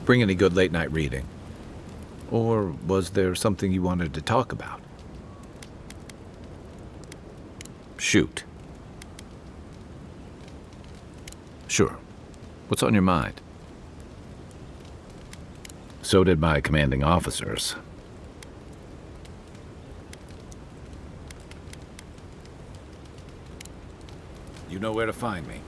Bring any good late-night reading? Or was there something you wanted to talk about? Shoot. Sure. What's on your mind? So did my commanding officers. You know where to find me.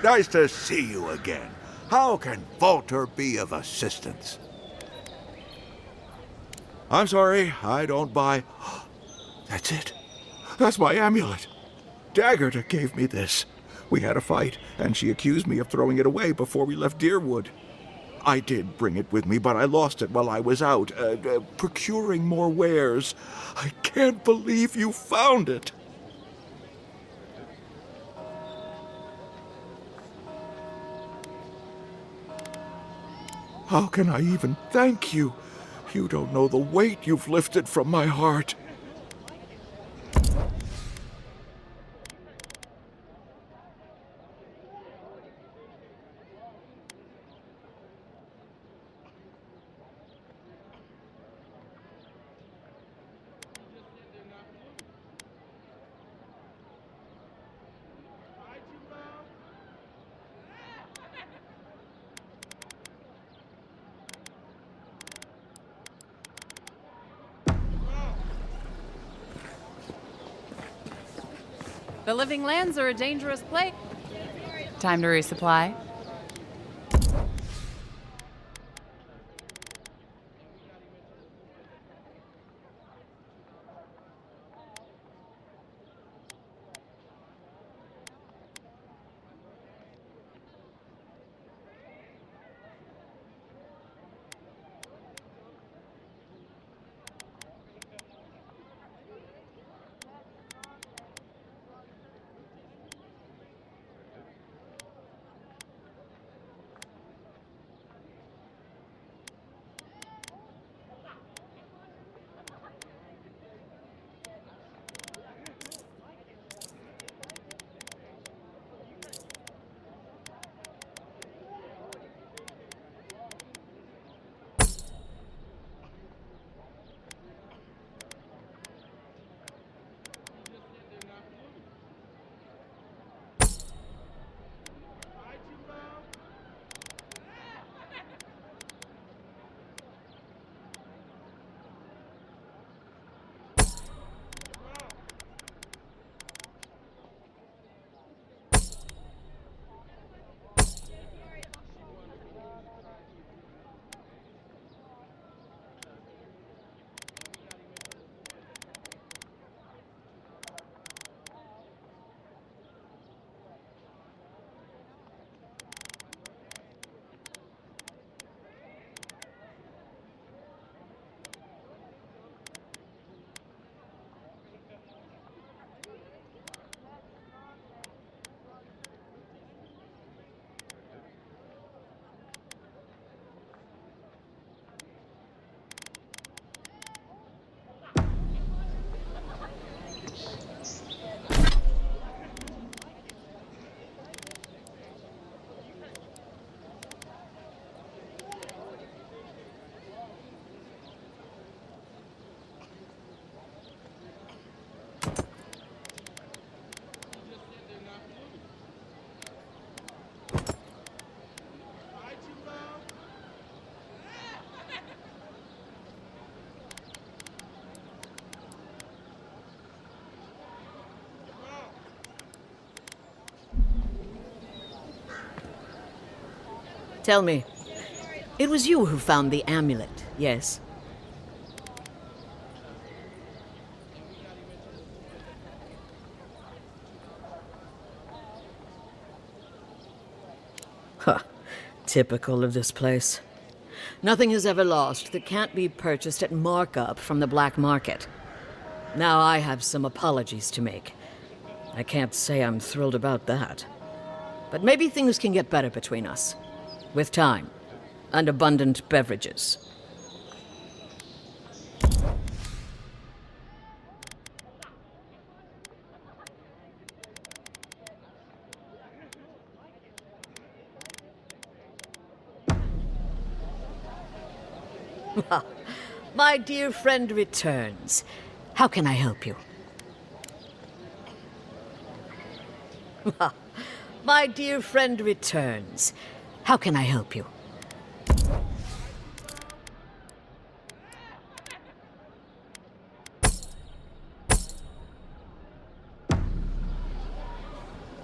Nice to see you again. How can Walter be of assistance? I'm sorry, I don't buy... That's it. That's my amulet. Daggerta gave me this. We had a fight, and she accused me of throwing it away before we left Deerwood. I did bring it with me, but I lost it while I was out, procuring more wares. I can't believe you found it. How can I even thank you? You don't know the weight you've lifted from my heart. The living lands are a dangerous place. Time to resupply. Tell me, it was you who found the amulet, yes? Huh. Typical of this place. Nothing is ever lost that can't be purchased at markup from the black market. Now I have some apologies to make. I can't say I'm thrilled about that. But maybe things can get better between us. With time. And abundant beverages. My dear friend returns. How can I help you? My dear friend returns. How can I help you?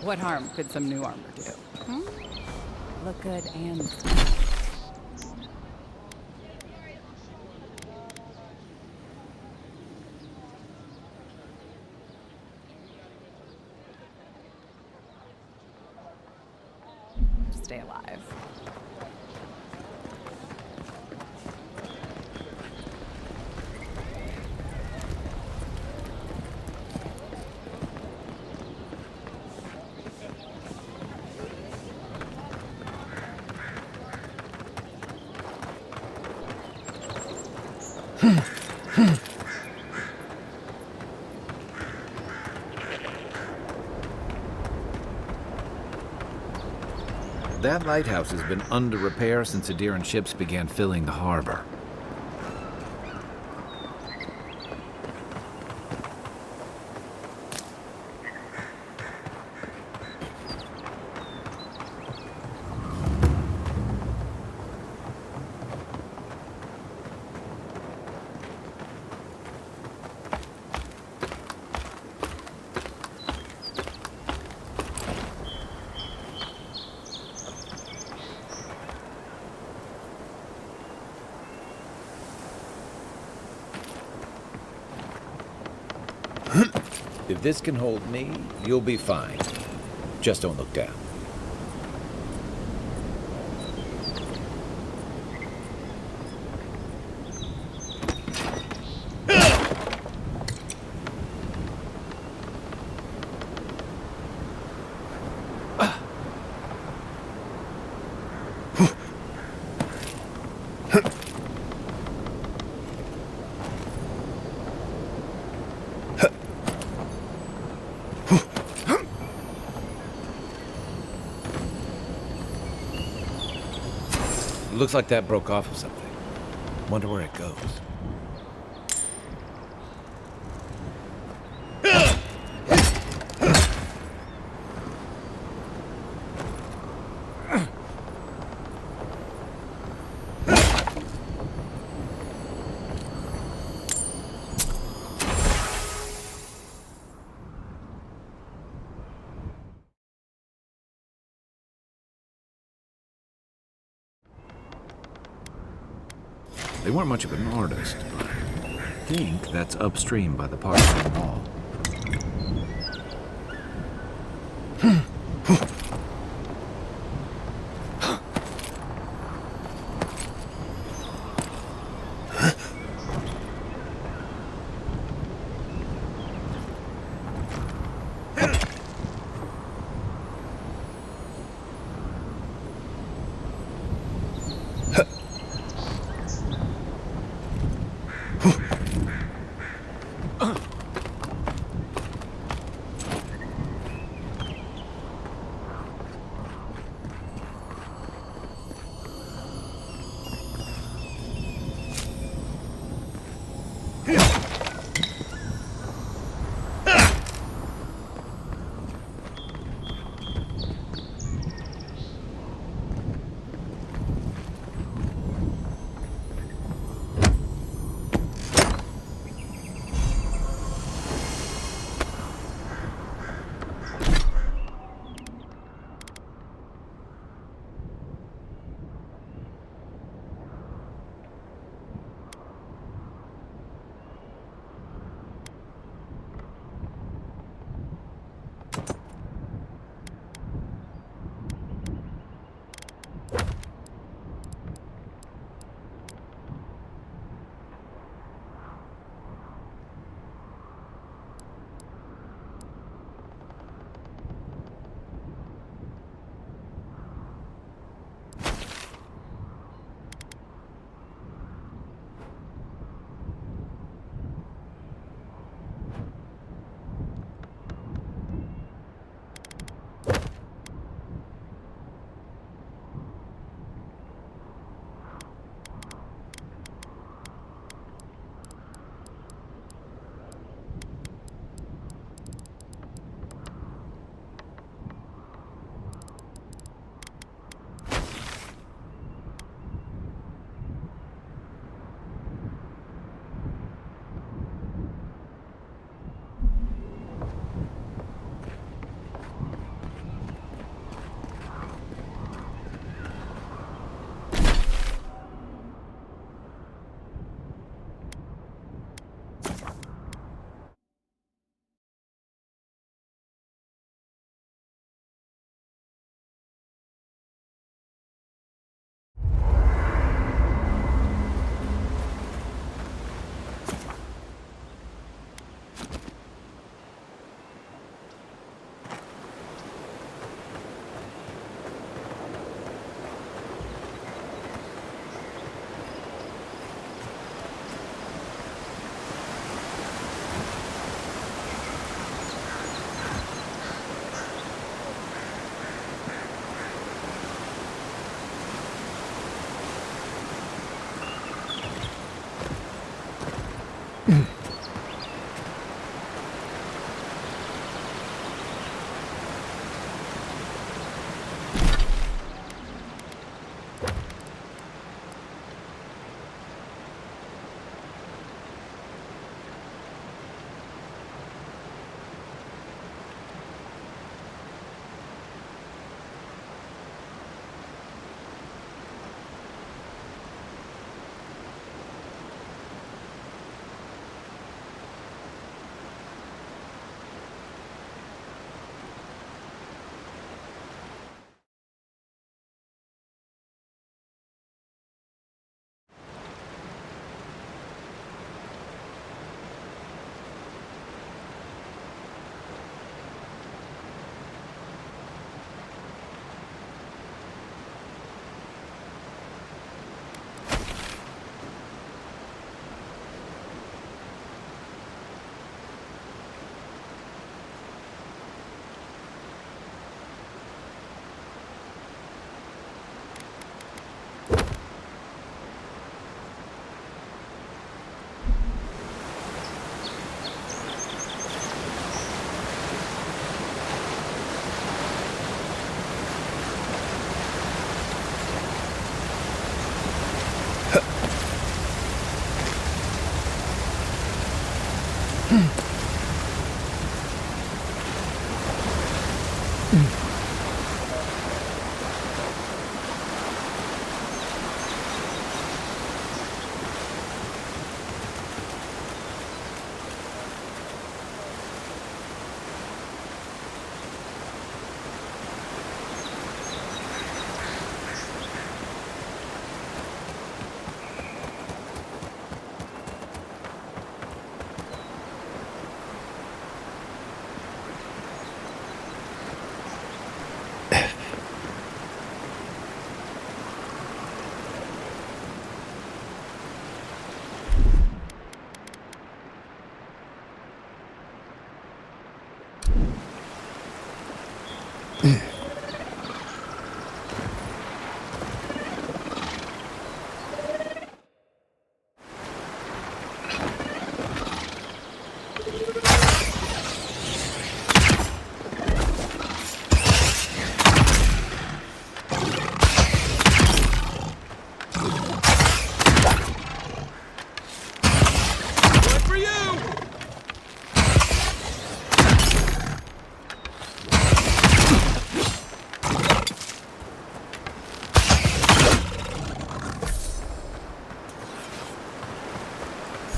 What harm could some new armor do? Look good and smell. Stay alive. That lighthouse has been under repair since Adiran ships began filling the harbor. If this can hold me, you'll be fine. Just don't look down. Looks like that broke off of something. Wonder where it goes. They weren't much of an artist, but I think that's upstream by the parking wall.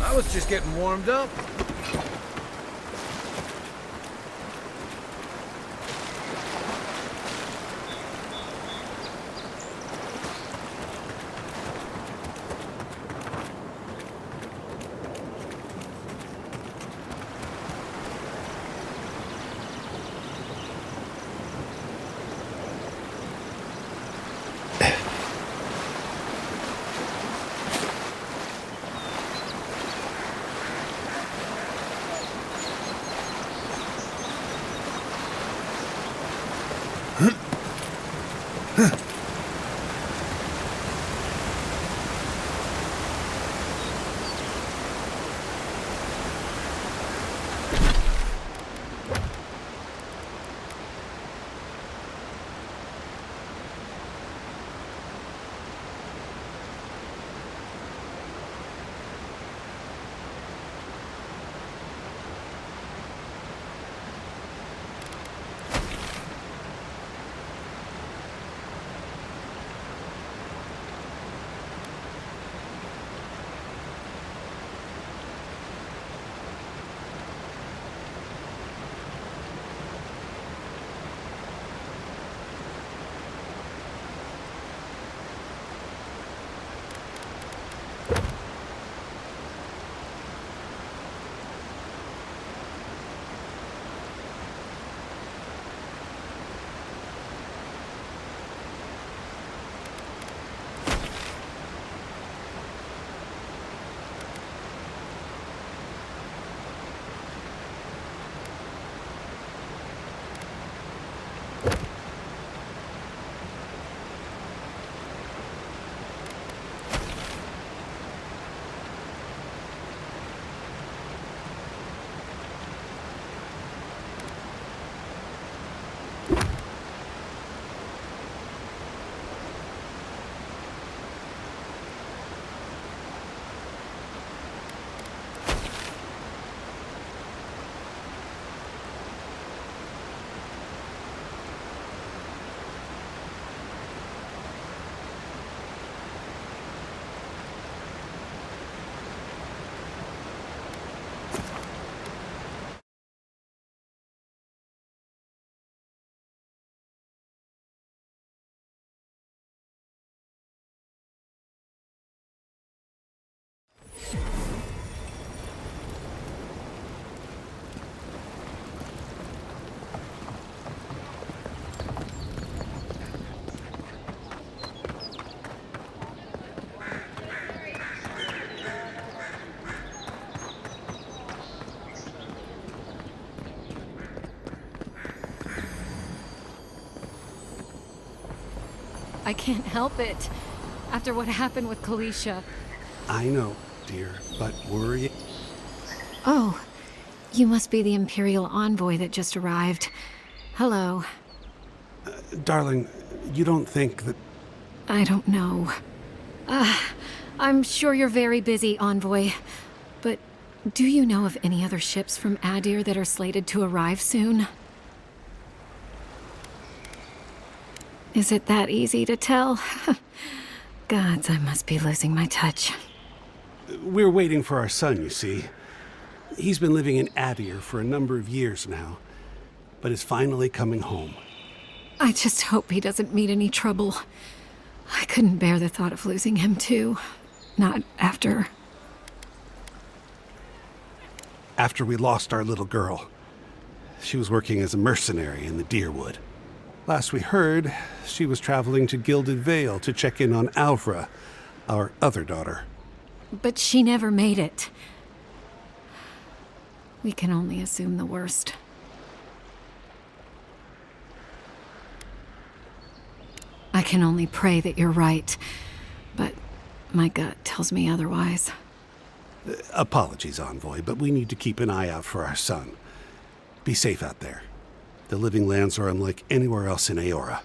I was just getting warmed up. I can't help it. After what happened with Kalisha. I know, dear, but worry. Oh, you must be the Imperial envoy that just arrived. Hello. Darling, you don't think that... I don't know. I'm sure you're very busy, envoy. But Do you know of any other ships from Adir that are slated to arrive soon? Is it that easy to tell? Gods, I must be losing my touch. We're waiting for our son, you see. He's been living in Adir for a number of years now, but is finally coming home. I just hope he doesn't meet any trouble. I couldn't bear the thought of losing him, too. Not after... After we lost our little girl. She was working as a mercenary in the Deerwood. Last we heard, she was traveling to Gilded Vale to check in on Alvra, our other daughter. But she never made it. We can only assume the worst. I can only pray that you're right, but my gut tells me otherwise. Apologies, Envoy, but we need to keep an eye out for our son. Be safe out there. The Living Lands are unlike anywhere else in Aora.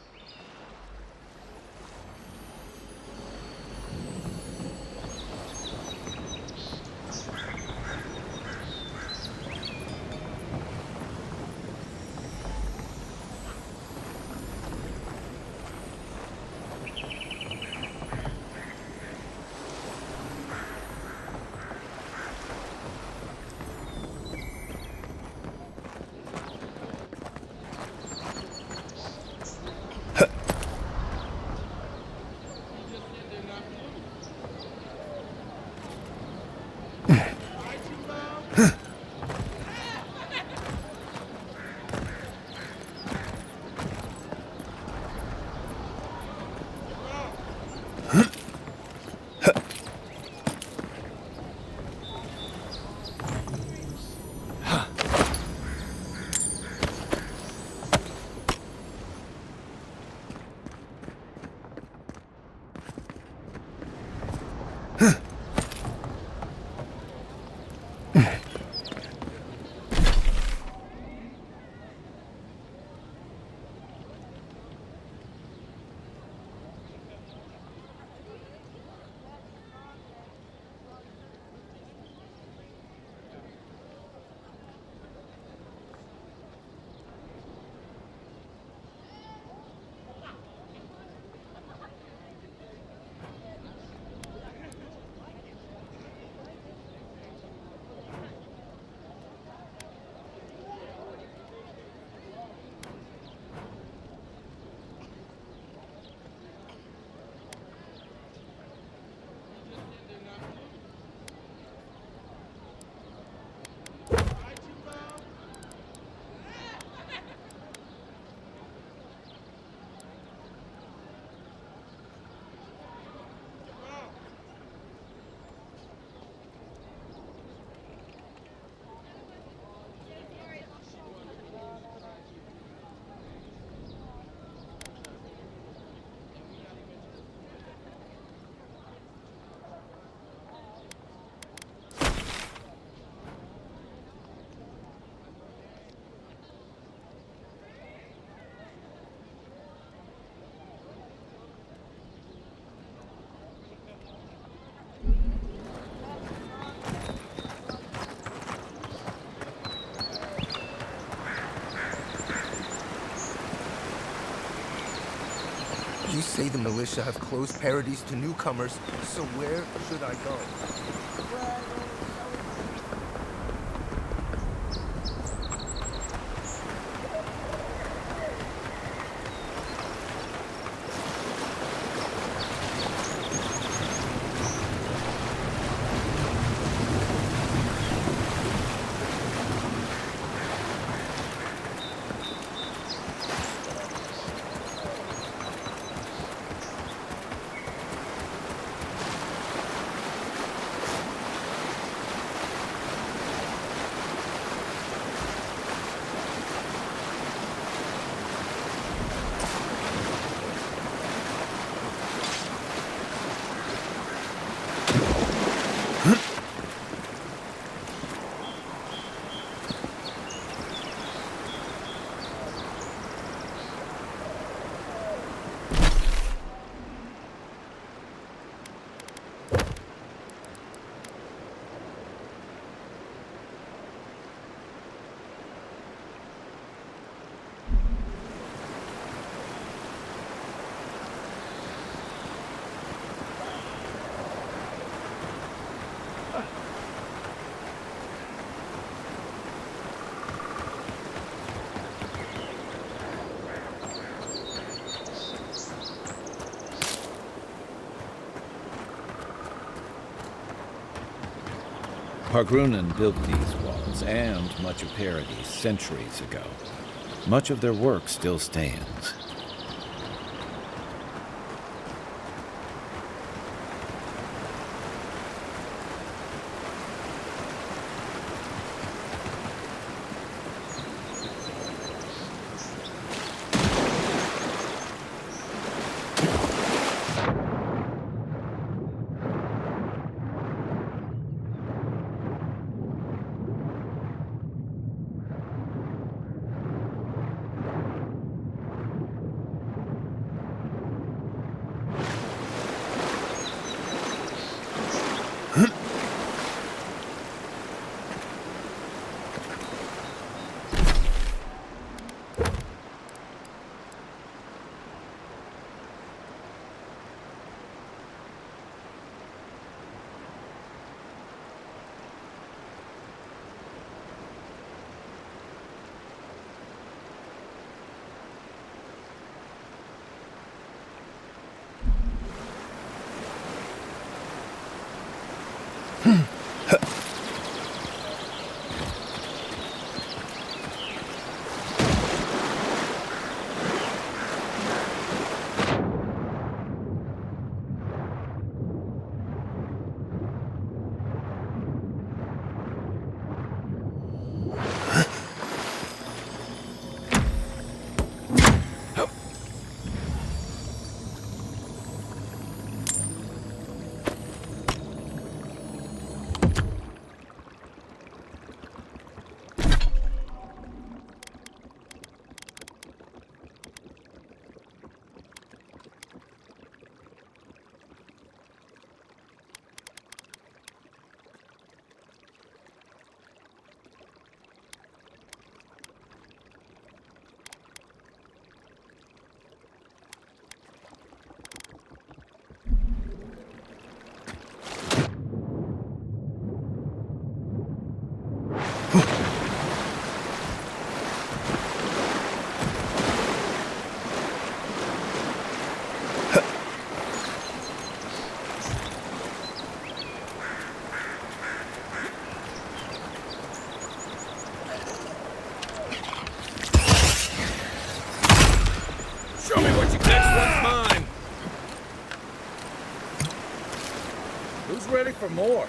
You say the militia have closed parodies to newcomers, so where should I go? Hargrunnen built these walls and much of Paradis centuries ago. Much of their work still stands. Show me what you catch once mine. Who's ready for more?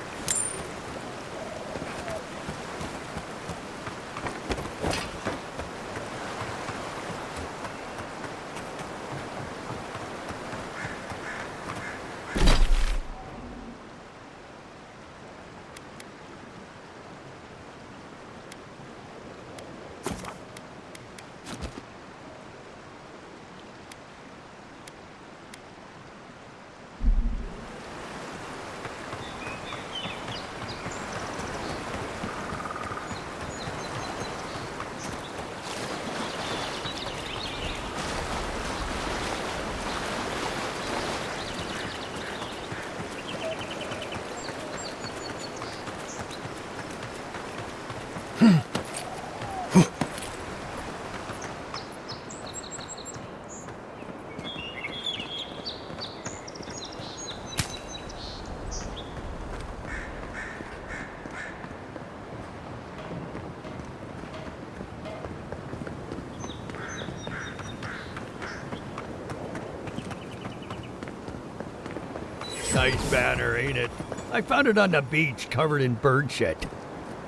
Nice banner, ain't it? I found it on the beach, covered in bird shit.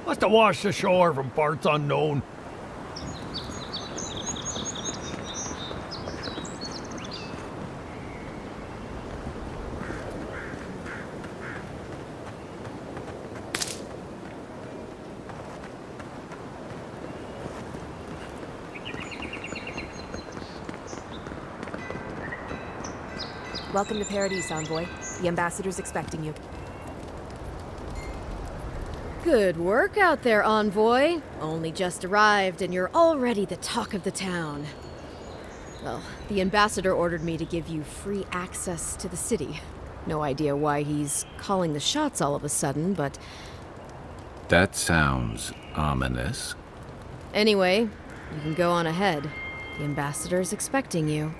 Must have washed ashore from parts unknown. Welcome to Paradis, Envoy. The ambassador's expecting you. Good work out there, Envoy. Only just arrived and you're already the talk of the town. Well, the ambassador ordered me to give you free access to the city. No idea why he's calling the shots all of a sudden, but... That sounds ominous. Anyway, you can go on ahead. The ambassador's expecting you.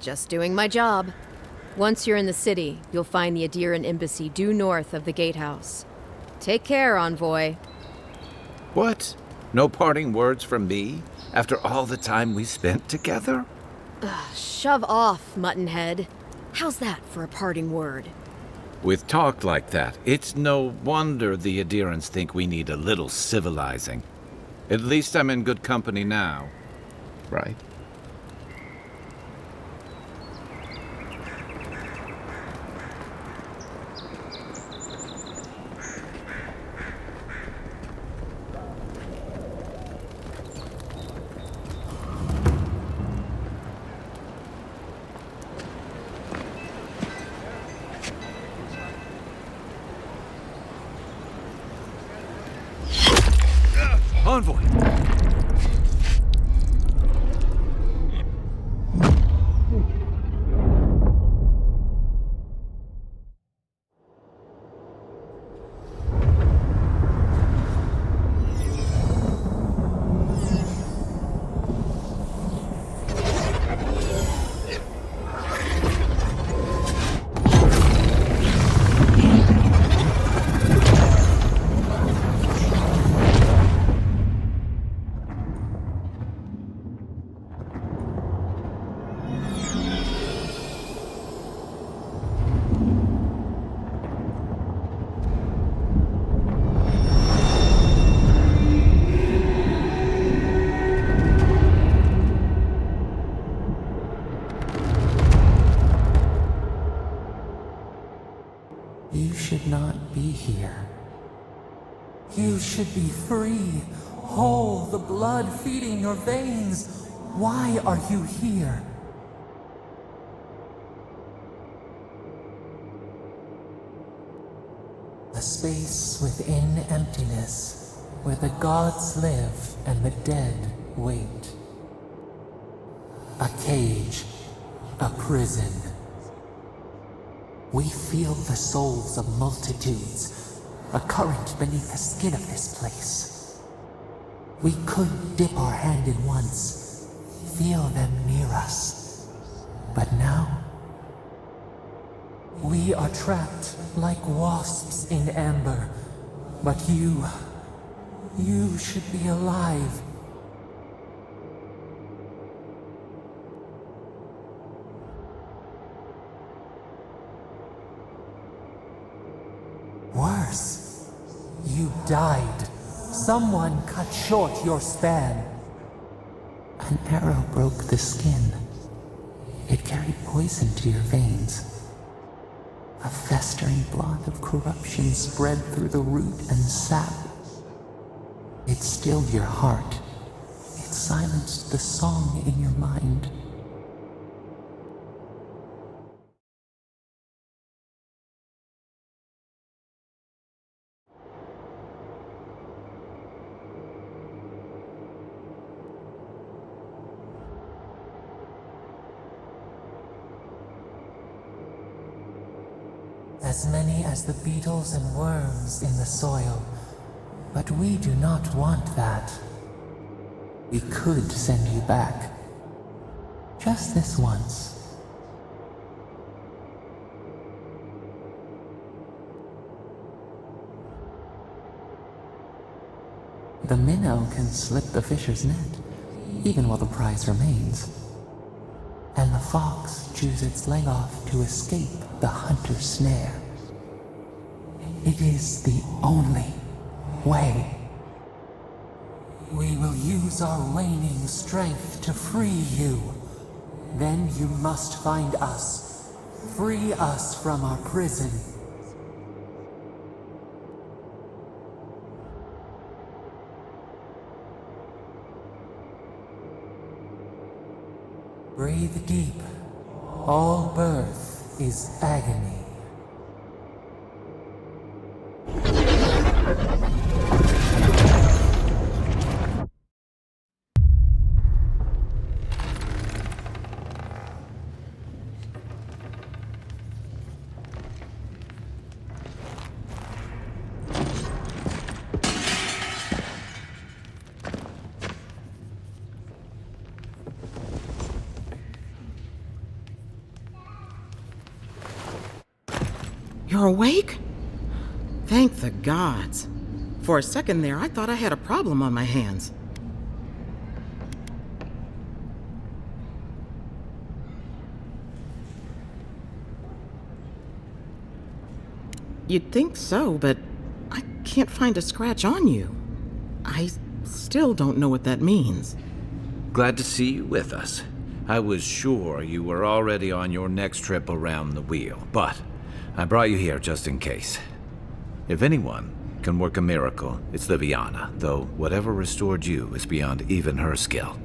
Just doing my job. Once you're in the city, you'll find the Adiran embassy due north of the gatehouse. Take care, envoy. What? No parting words from me after all the time we spent together? Shove off, Muttonhead. How's that for a parting word? With talk like that, it's no wonder the Adirans think we need a little civilizing. At least I'm in good company now, right? Envoy! You should not be here. You should be free, whole, the blood feeding your veins. Why are you here? A space within emptiness, where the gods live and the dead wait. A cage, a prison. We feel the souls of multitudes, a current beneath the skin of this place. We could dip our hand in once, feel them near us. But now, we are trapped like wasps in amber. But you should be alive. Worse, you died. Someone cut short your span. An arrow broke the skin. It carried poison to your veins. A festering blot of corruption spread through the root and sap. It stilled your heart. It silenced the song in your mind. As many as the beetles and worms in the soil. But we do not want that. We could send you back. Just this once. The minnow can slip the fisher's net, even while the prize remains. And the fox chews its leg off to escape the hunter's snare. It is the only way. We will use our waning strength to free you. Then you must find us. Free us from our prison. Breathe deep. All birth is agony. You're awake? Thank the gods. For a second there, I thought I had a problem on my hands. You'd think so, but I can't find a scratch on you. I still don't know what that means. Glad to see you with us. I was sure you were already on your next trip around the wheel, but I brought you here just in case. If anyone can work a miracle, it's Liviana, though whatever restored you is beyond even her skill.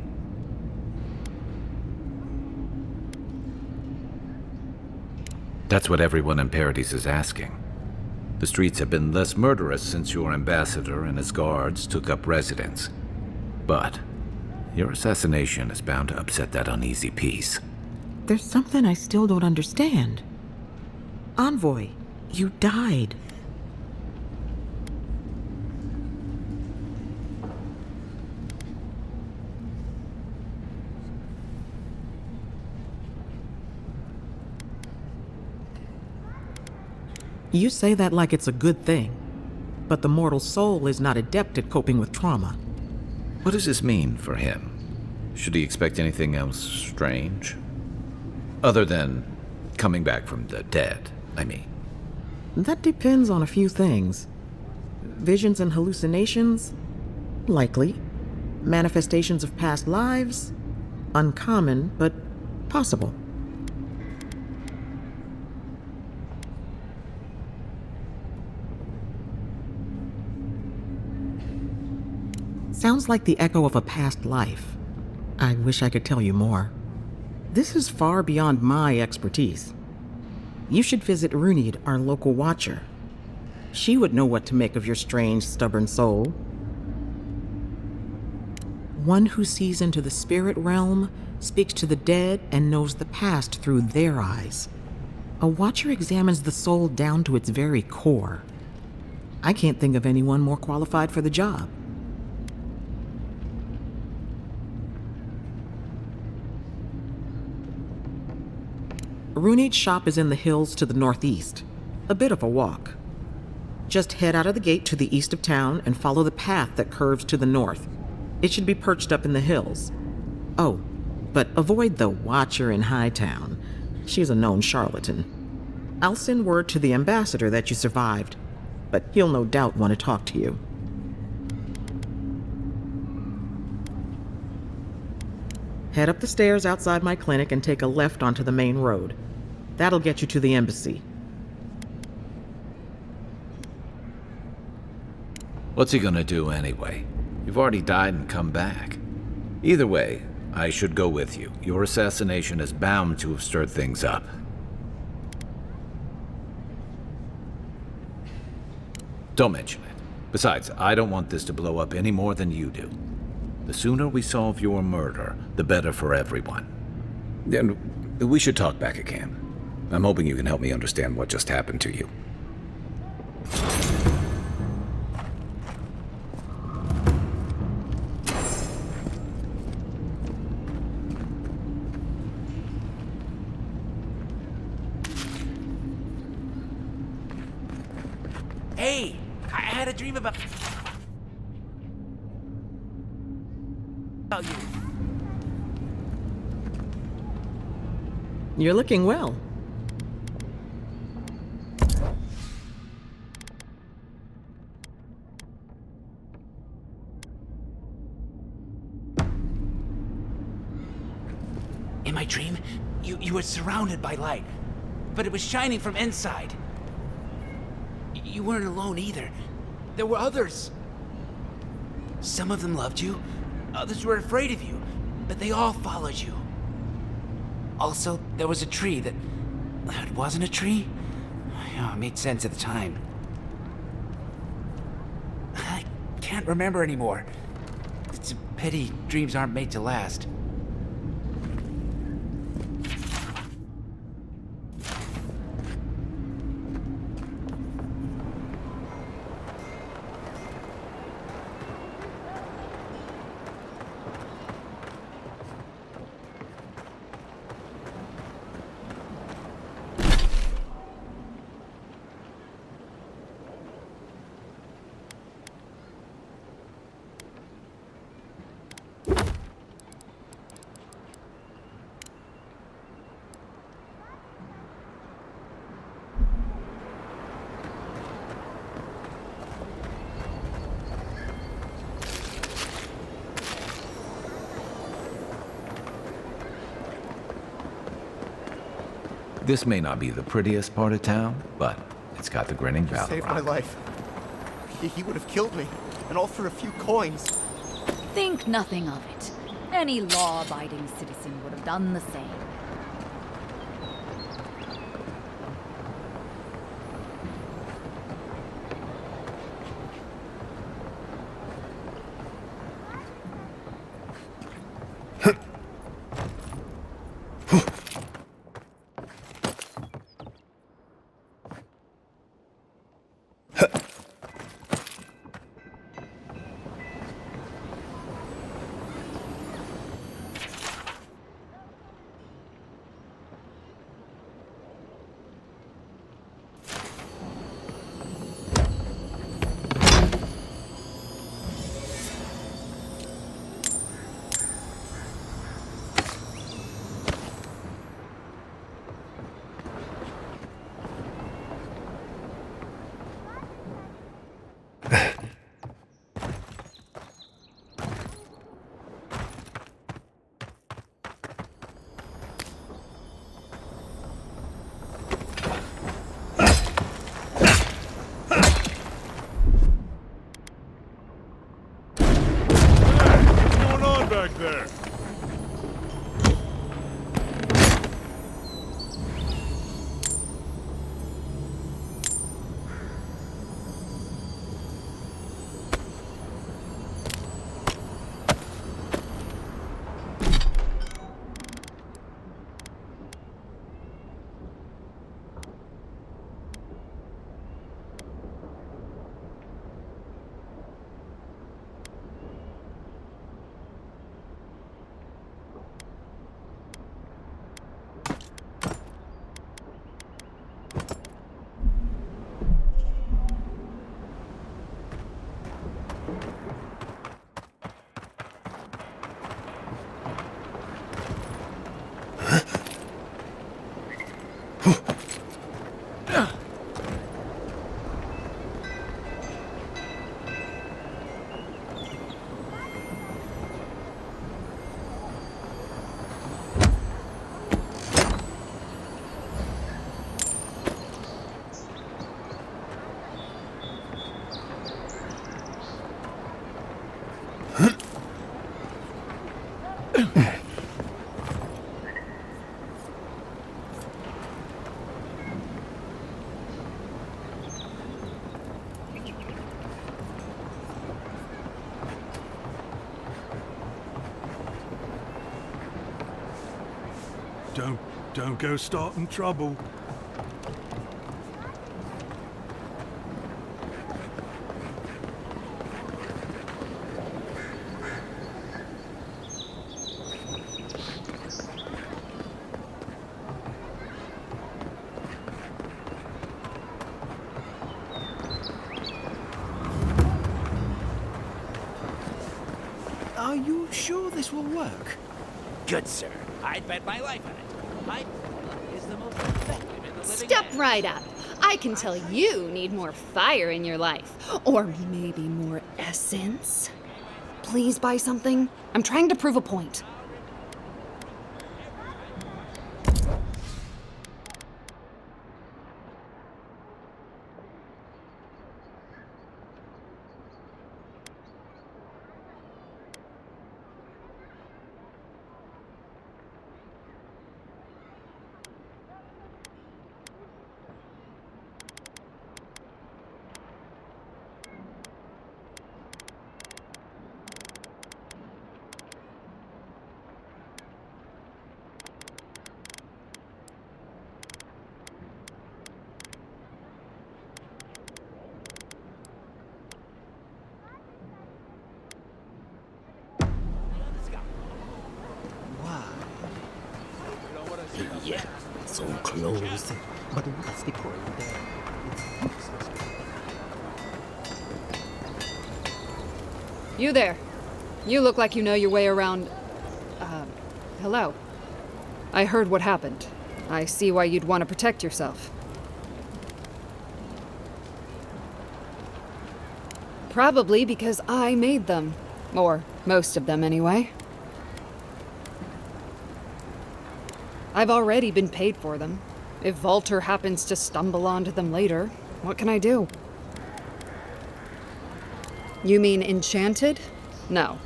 That's what everyone in Paradise is asking. The streets have been less murderous since your ambassador and his guards took up residence. But your assassination is bound to upset that uneasy peace. There's something I still don't understand. Envoy, you died. You say that like it's a good thing, but the mortal soul is not adept at coping with trauma. What does this mean for him? Should he expect anything else strange? Other than coming back from the dead, I mean. That depends on a few things. Visions and hallucinations? Likely. Manifestations of past lives? Uncommon, but possible. Sounds like the echo of a past life. I wish I could tell you more. This is far beyond my expertise. You should visit Runid, our local watcher. She would know what to make of your strange, stubborn soul. One who sees into the spirit realm, speaks to the dead, and knows the past through their eyes. A watcher examines the soul down to its very core. I can't think of anyone more qualified for the job. Runid's shop is in the hills to the northeast. A bit of a walk. Just head out of the gate to the east of town and follow the path that curves to the north. It should be perched up in the hills. Oh, but avoid the Watcher in Hightown. She's a known charlatan. I'll send word to the ambassador that you survived, but he'll no doubt want to talk to you. Head up the stairs outside my clinic and take a left onto the main road. That'll get you to the embassy. What's he gonna do anyway? You've already died and come back. Either way, I should go with you. Your assassination is bound to have stirred things up. Don't mention it. Besides, I don't want this to blow up any more than you do. The sooner we solve your murder, the better for everyone. And we should talk back at camp. I'm hoping you can help me understand what just happened to you. Hey, I had a dream about you. You're looking well. In my dream, you were surrounded by light, but it was shining from inside. You weren't alone either. There were others. Some of them loved you, others were afraid of you, but they all followed you. Also, there was a tree that it wasn't a tree. It made sense at the time. I can't remember anymore. It's a pity dreams aren't made to last. This may not be the prettiest part of town, but it's got the grinning valley. Saved my life. He would have killed me, and all for a few coins. Think nothing of it. Any law-abiding citizen would have done the same. Back there. Don't go starting trouble. Are you sure this will work? Good, sir. I'd bet my life on it. My is the most effective in the living. Step right up. I can tell you need more fire in your life. Or maybe more essence. Please buy something. I'm trying to prove a point. Yeah. So close. But what's the point there? You there. You look like you know your way around... hello. I heard what happened. I see why you'd want to protect yourself. Probably because I made them. Or most of them, anyway. I've already been paid for them. If Walter happens to stumble onto them later, what can I do? You mean enchanted? No.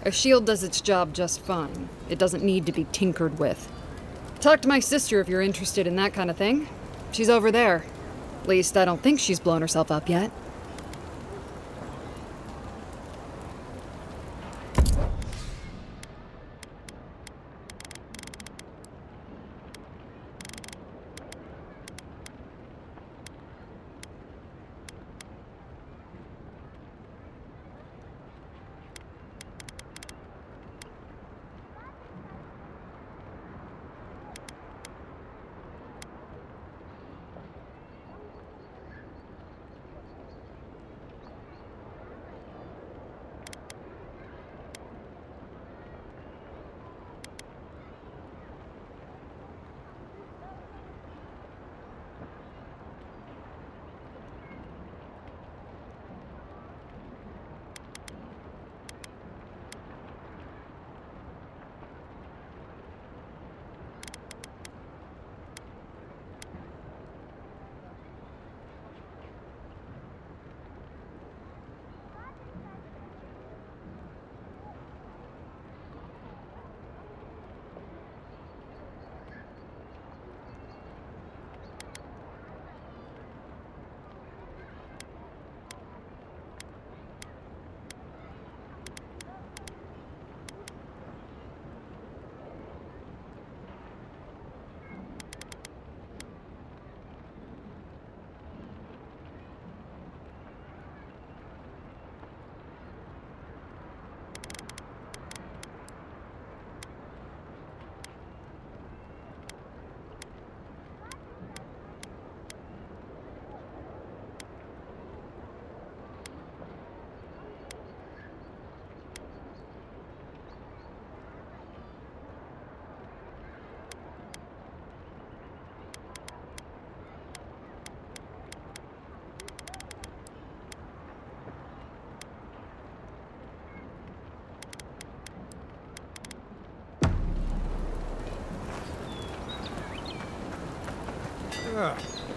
A shield does its job just fine. It doesn't need to be tinkered with. Talk to my sister if you're interested in that kind of thing. She's over there. At least I don't think she's blown herself up yet.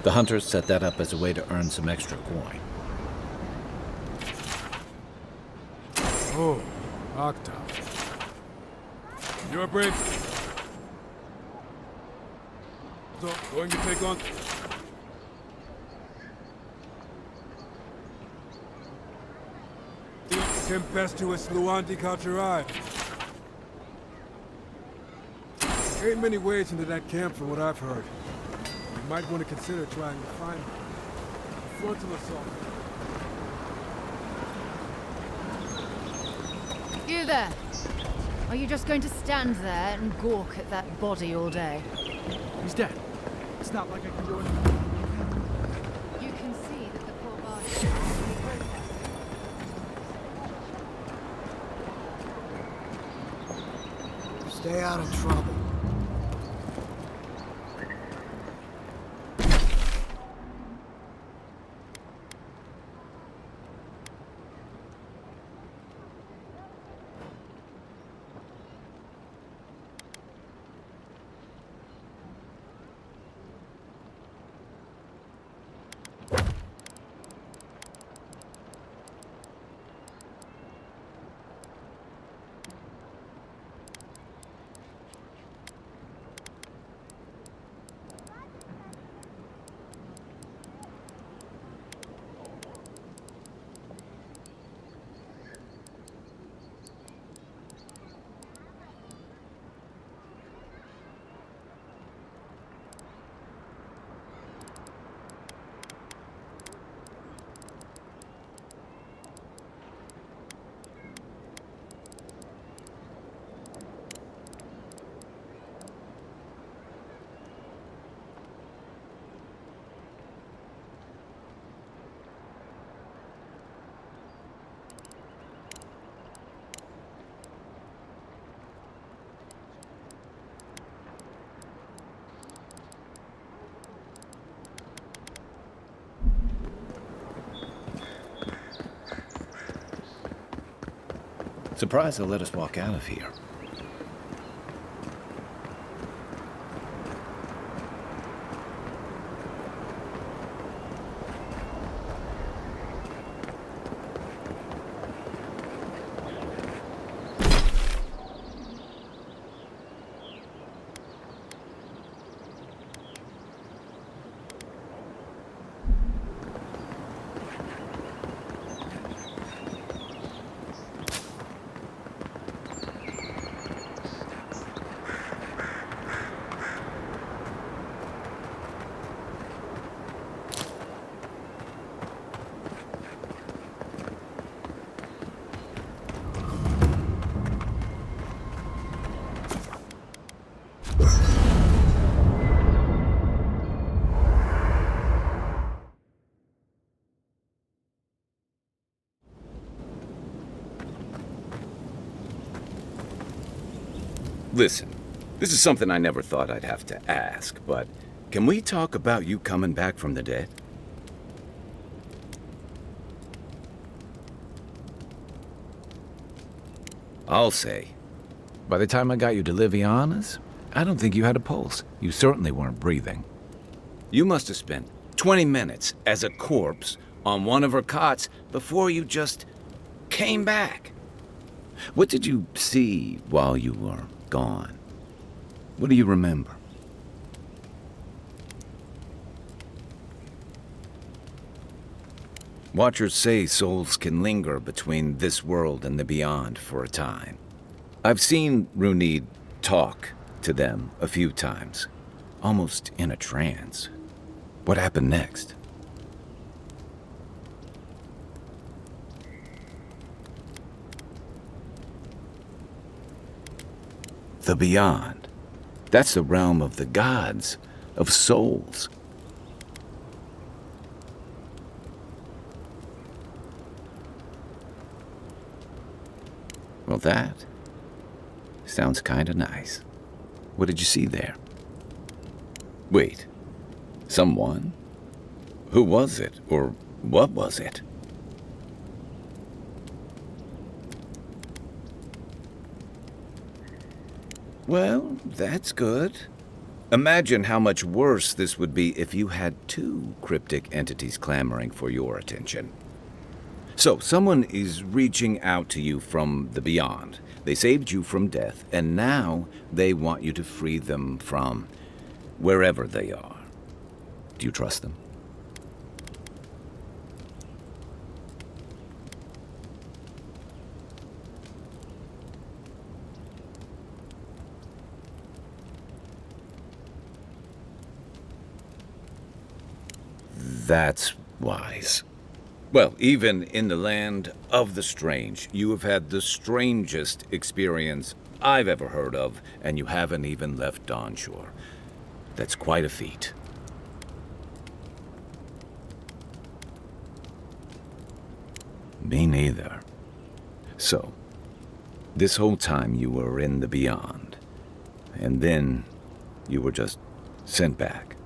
The hunters set that up as a way to earn some extra coin. Oh, Octa. You're brave. So, going to take on... Tempestuous Luanti Culturai. Ain't many ways into that camp from what I've heard. You might want to consider trying to find a frontal assault. You there! Are you just going to stand there and gawk at that body all day? He's dead. It's not like I can do anything. You can see that the poor body is Stay out of trouble. Surprised they'll let us walk out of here. Listen, this is something I never thought I'd have to ask, but can we talk about you coming back from the dead? I'll say, by the time I got you to Liviana's, I don't think you had a pulse. You certainly weren't breathing. You must have spent 20 minutes as a corpse on one of her cots before you just came back. What did you see while you were gone? What do you remember? Watchers say souls can linger between this world and the beyond for a time. I've seen Runid talk to them a few times, almost in a trance. What happened next? The beyond. That's the realm of the gods, of souls. Well, that sounds kinda nice. What did you see there? Wait, someone? Who was it, or what was it? Well, that's good. Imagine how much worse this would be if you had two cryptic entities clamoring for your attention. So, someone is reaching out to you from the beyond. They saved you from death, and now they want you to free them from wherever they are. Do you trust them? That's wise. Well, even in the land of the strange, you have had the strangest experience I've ever heard of, and you haven't even left Dawnshore. That's quite a feat. Me neither. So, this whole time you were in the beyond, and then you were just sent back.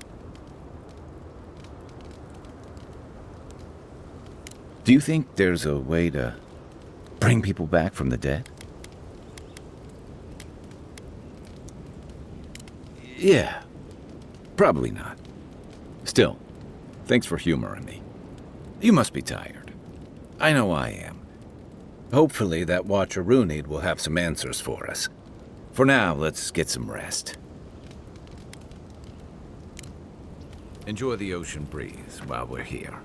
Do you think there's a way to bring people back from the dead? Yeah, probably not. Still, thanks for humoring me. You must be tired. I know I am. Hopefully that Watcher Runid will have some answers for us. For now, let's get some rest. Enjoy the ocean breeze while we're here.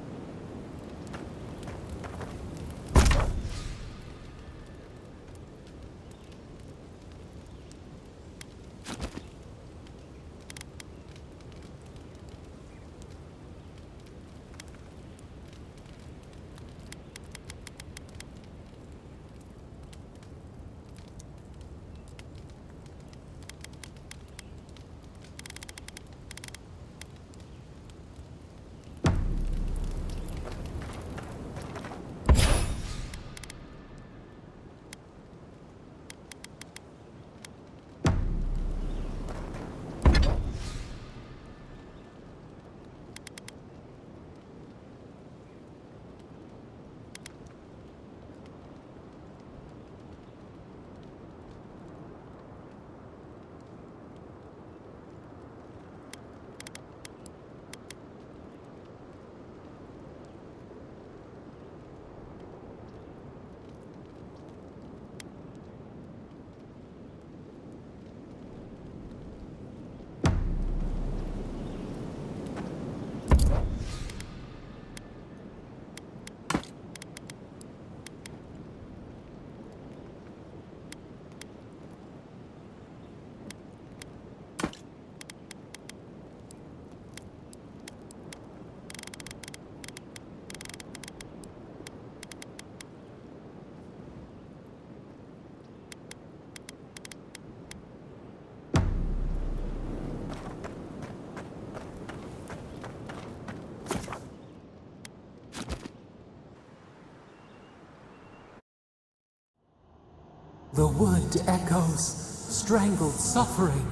The wood echoes. strangled suffering.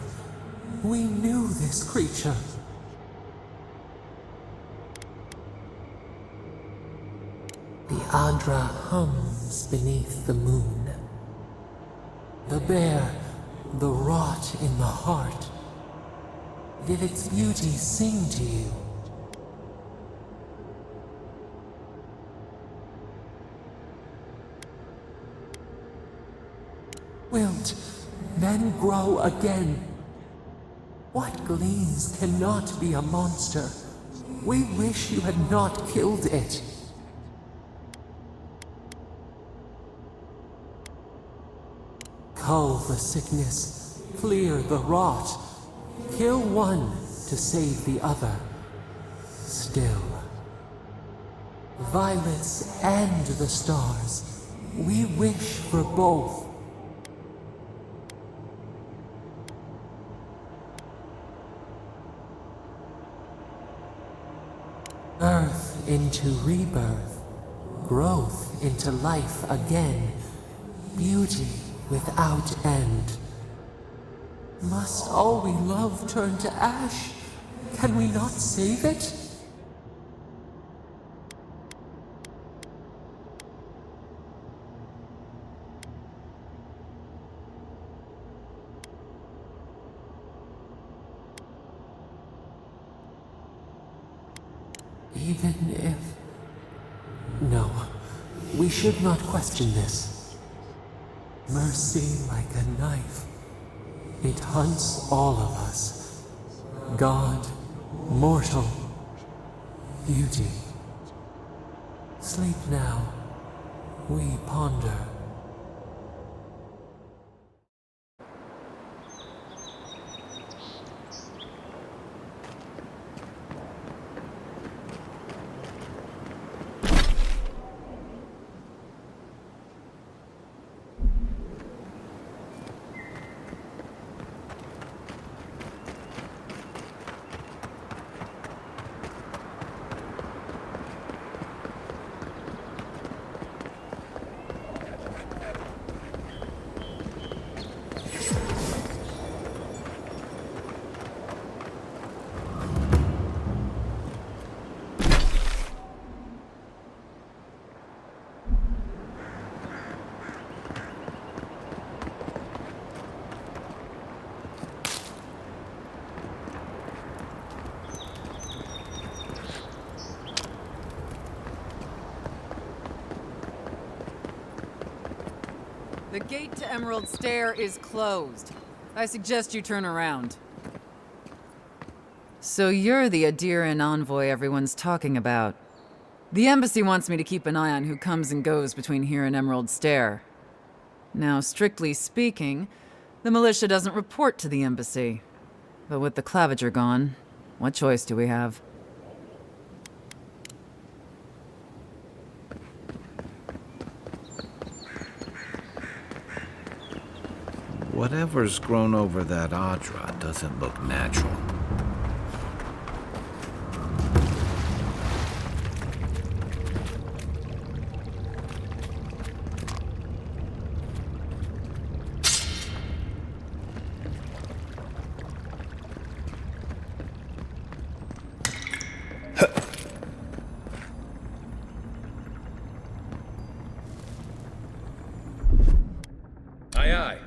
We knew this creature. The Adra hums beneath the moon. The bear, the rot in the heart. Did its beauty sing to you? Wilt, then grow again. What gleams cannot be a monster? We wish you had not killed it. Cull the sickness, clear the rot. Kill one to save the other. Still. Violets and the stars. We wish for both. Earth into rebirth. Growth into life again. Beauty without end. Must all we love turn to ash? Can we not save it? Even if... No, we should not question this. Mercy like a knife. It hunts all of us. God, mortal, beauty. Sleep now. We ponder. The gate to Emerald Stair is closed. I suggest you turn around. So you're the Adiran envoy everyone's talking about. The embassy wants me to keep an eye on who comes and goes between here and Emerald Stair. Now, strictly speaking, the militia doesn't report to the embassy. But with the Clavager gone, what choice do we have? Whatever's grown over that Adra doesn't look natural. Aye, aye.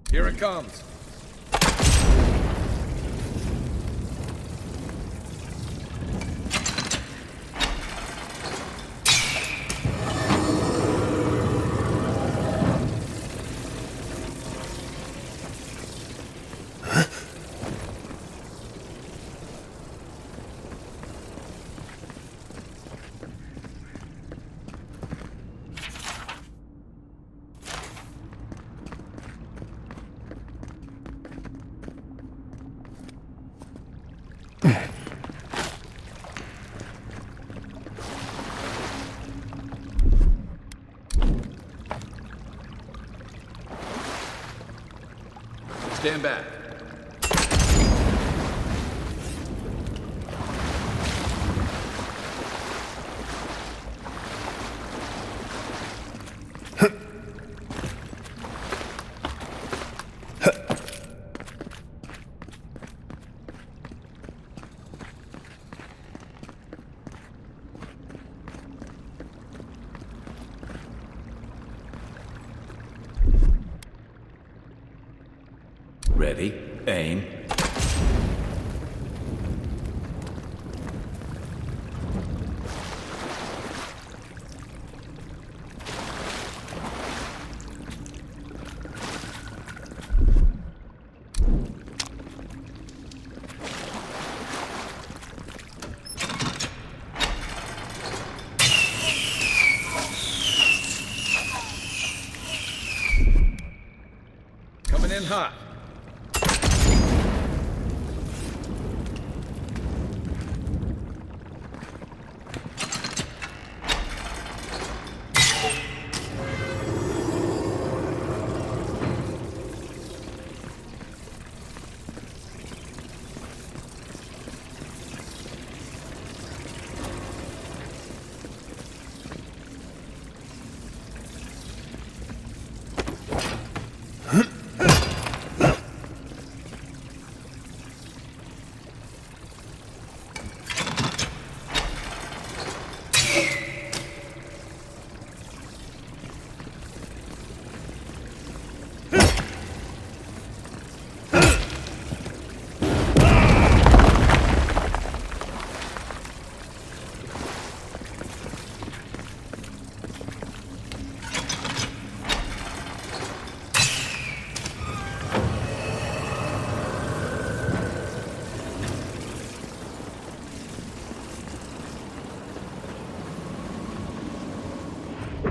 Here it comes. Stand back. Ready, aim. Coming in hot.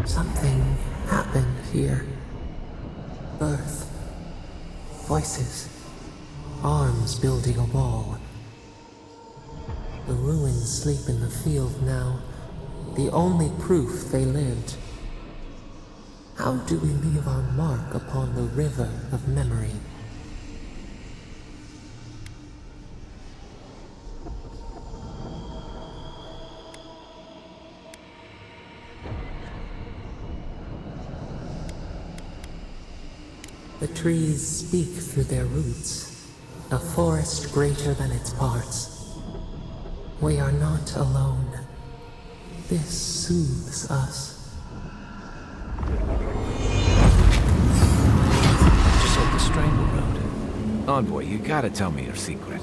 Something happened here. Birth. Voices. Arms building a wall. The ruins sleep in the field now. The only proof they lived. How do we leave our mark upon the river of memory? The trees speak through their roots, a forest greater than its parts. We are not alone. This soothes us. Just like the Strangle Road. Envoy, you gotta tell me your secret.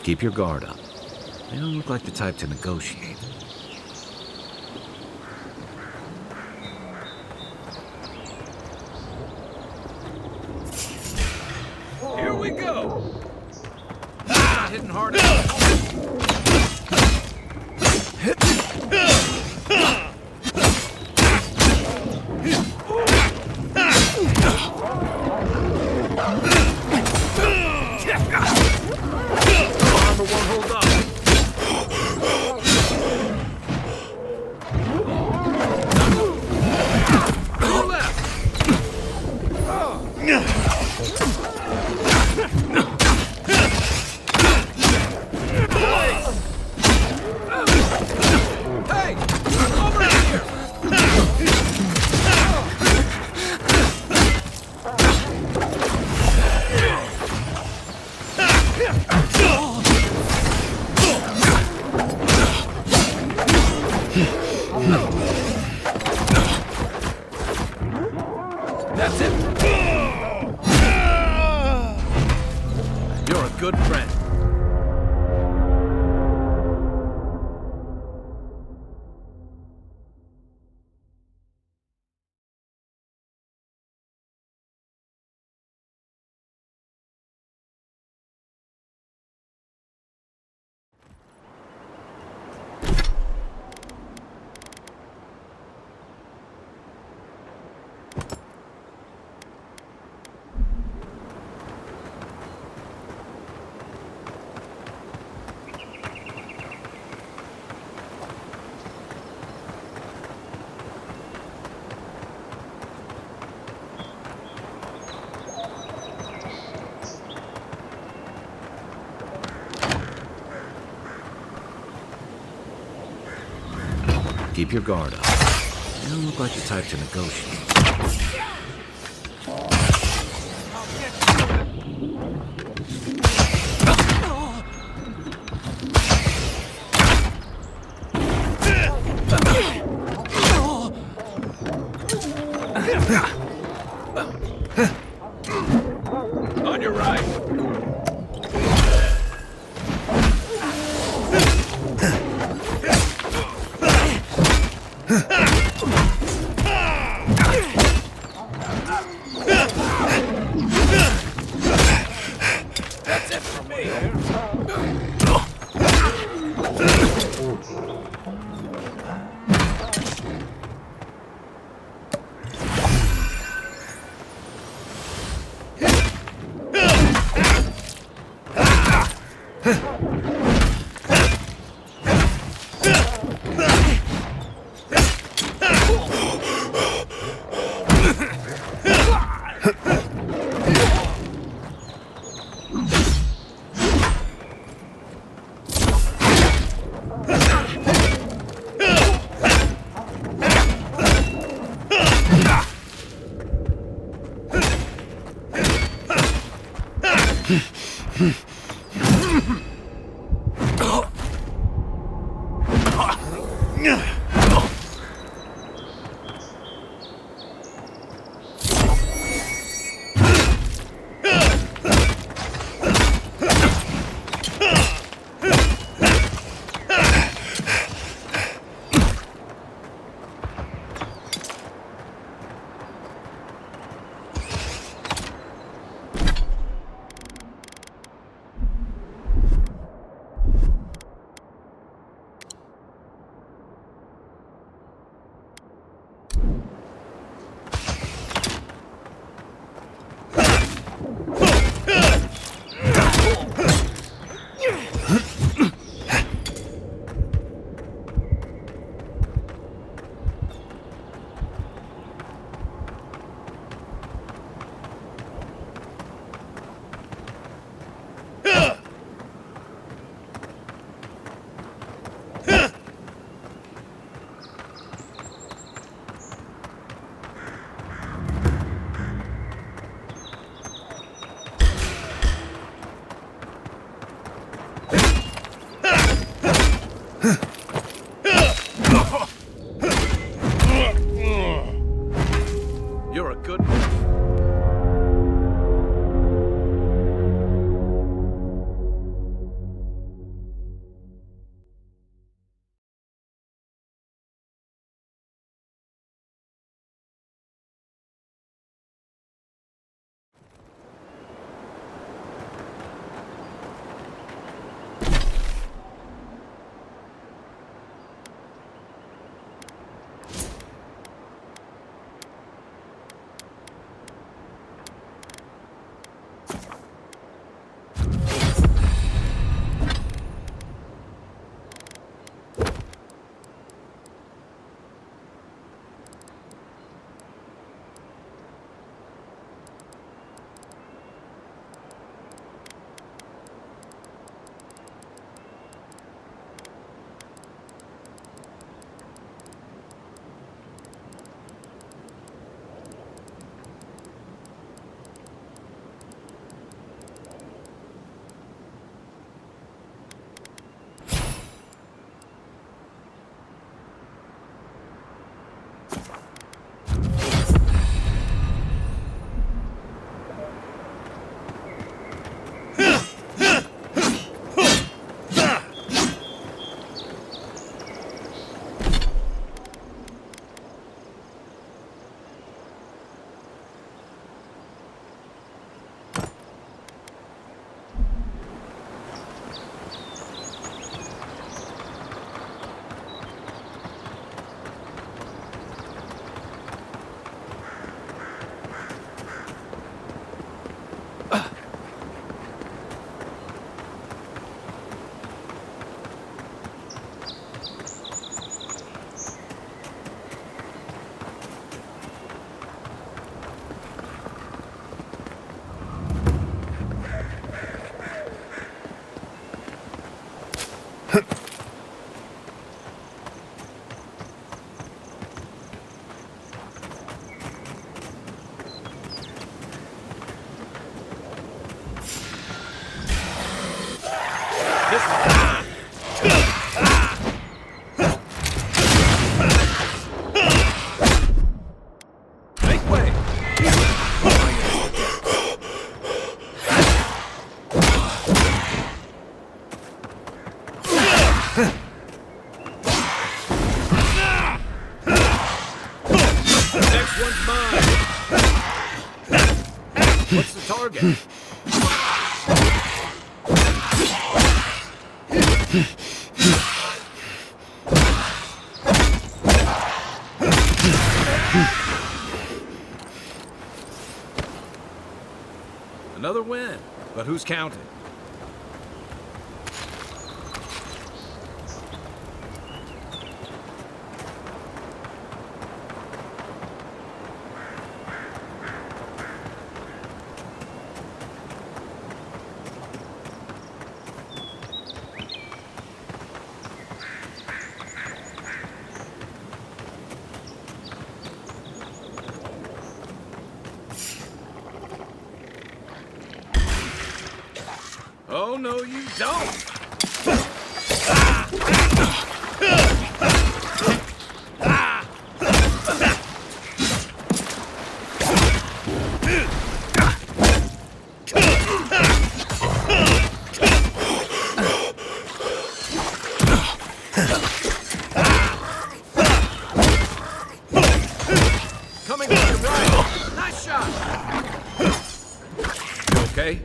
Keep your guard up. They don't look like the type to negotiate. Here we go! Not hitting hard enough. Armor won't hold up. Go left. Hey! Over here! That's it. You're a good friend. Keep your guard up. They don't look like the type to negotiate. On your right. That's it for me. target. Another win, but who's counting? Oh, no, you don't! Coming to your right! Nice shot! You okay?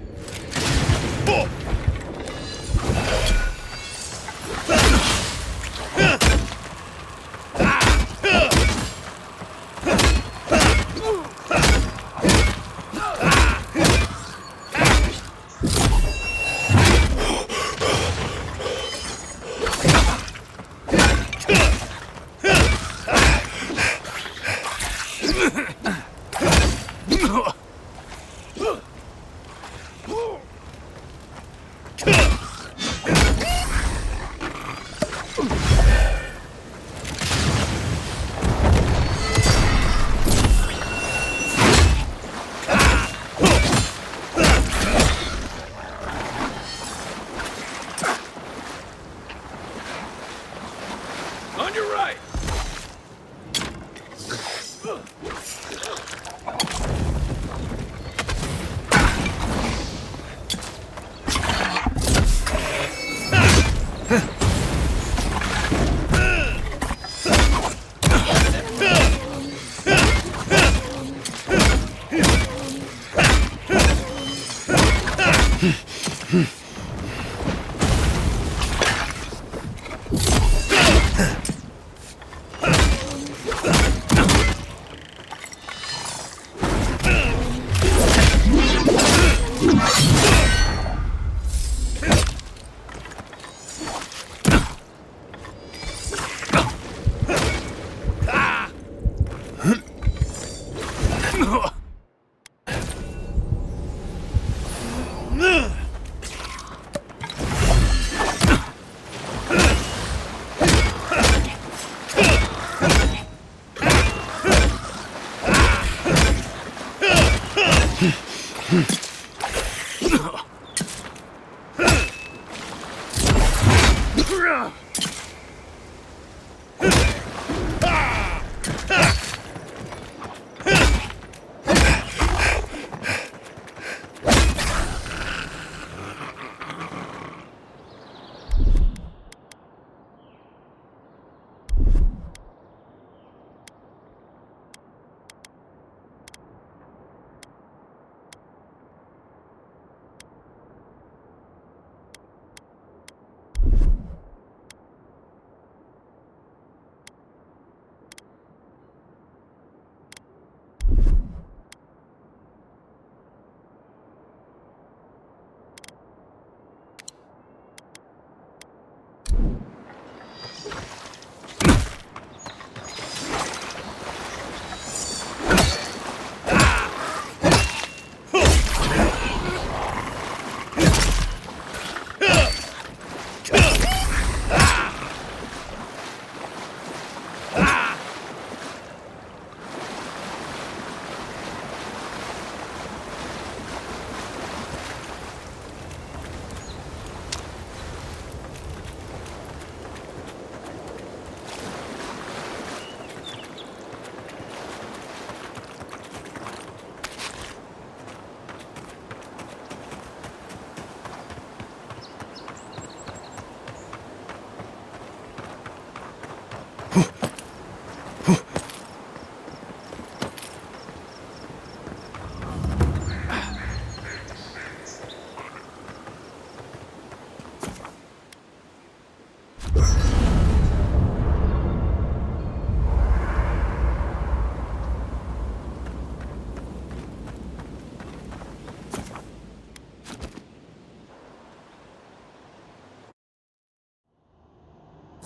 On your right!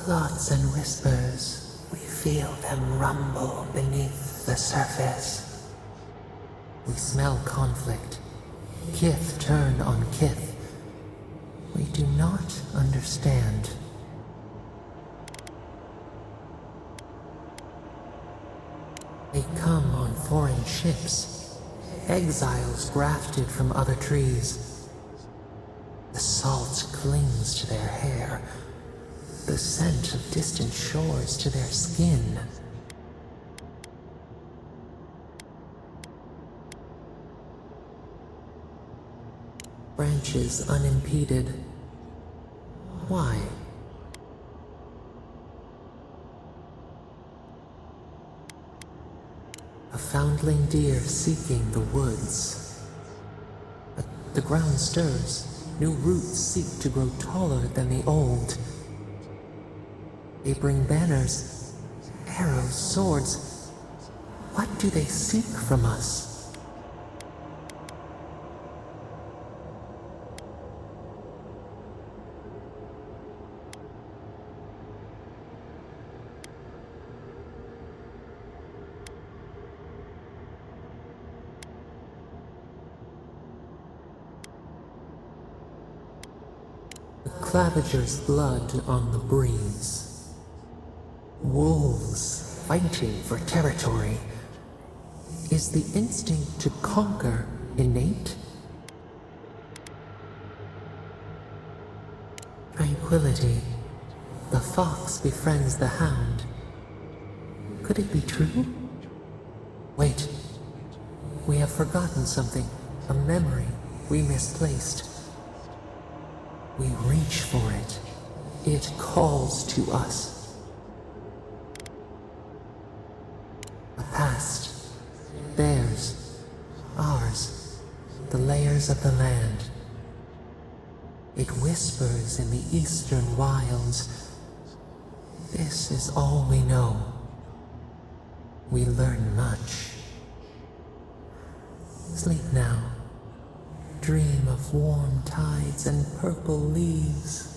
Plots and whispers, we feel them rumble beneath the surface. We smell conflict. Kith turn on kith. We do not understand. They come on foreign ships, exiles grafted from other trees. The salt clings to their hair, the scent of distant shores to their skin. Branches unimpeded. Why? A foundling deer seeking the woods. But the ground stirs. New roots seek to grow taller than the old. They bring banners, arrows, swords. What do they seek from us? Clavager's blood on the breeze. Wolves fighting for territory. Is the instinct to conquer innate? Tranquility. The fox befriends the hound. Could it be true? Wait. We have forgotten something. A memory we misplaced. We reach for it. It calls to us. A past. Theirs. Ours. The layers of the land. It whispers in the eastern wilds. This is all we know. We learn much. Sleep now. Dream of warm tides and purple leaves.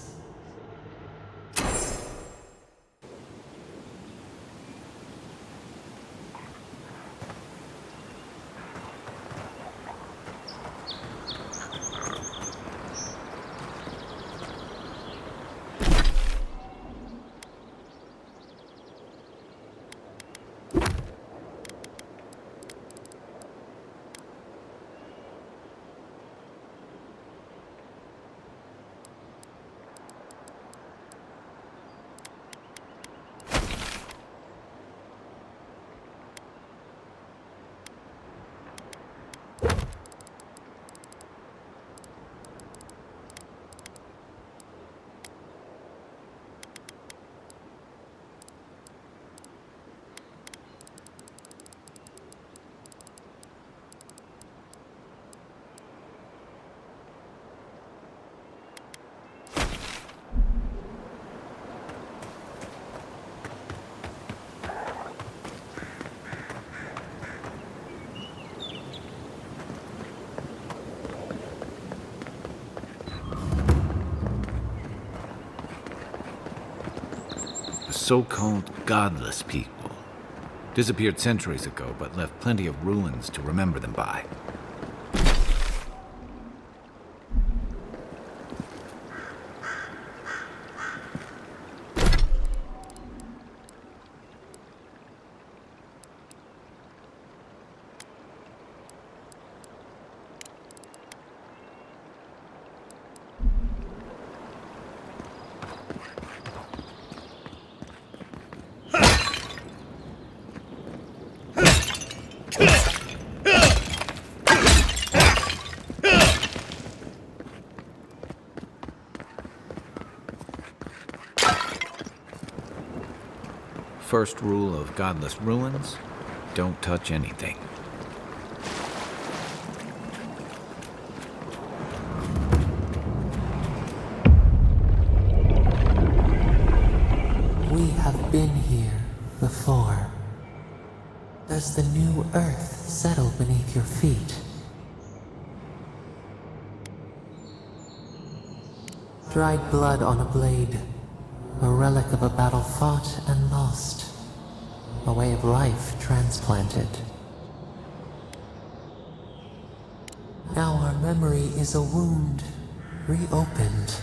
So-called godless people. Disappeared centuries ago, but left plenty of ruins to remember them by. First rule of godless ruins, don't touch anything. We have been here before. Does the new earth settle beneath your feet? Dried blood on a blade. A relic of a battle fought and lost. A way of life transplanted. Now our memory is a wound reopened.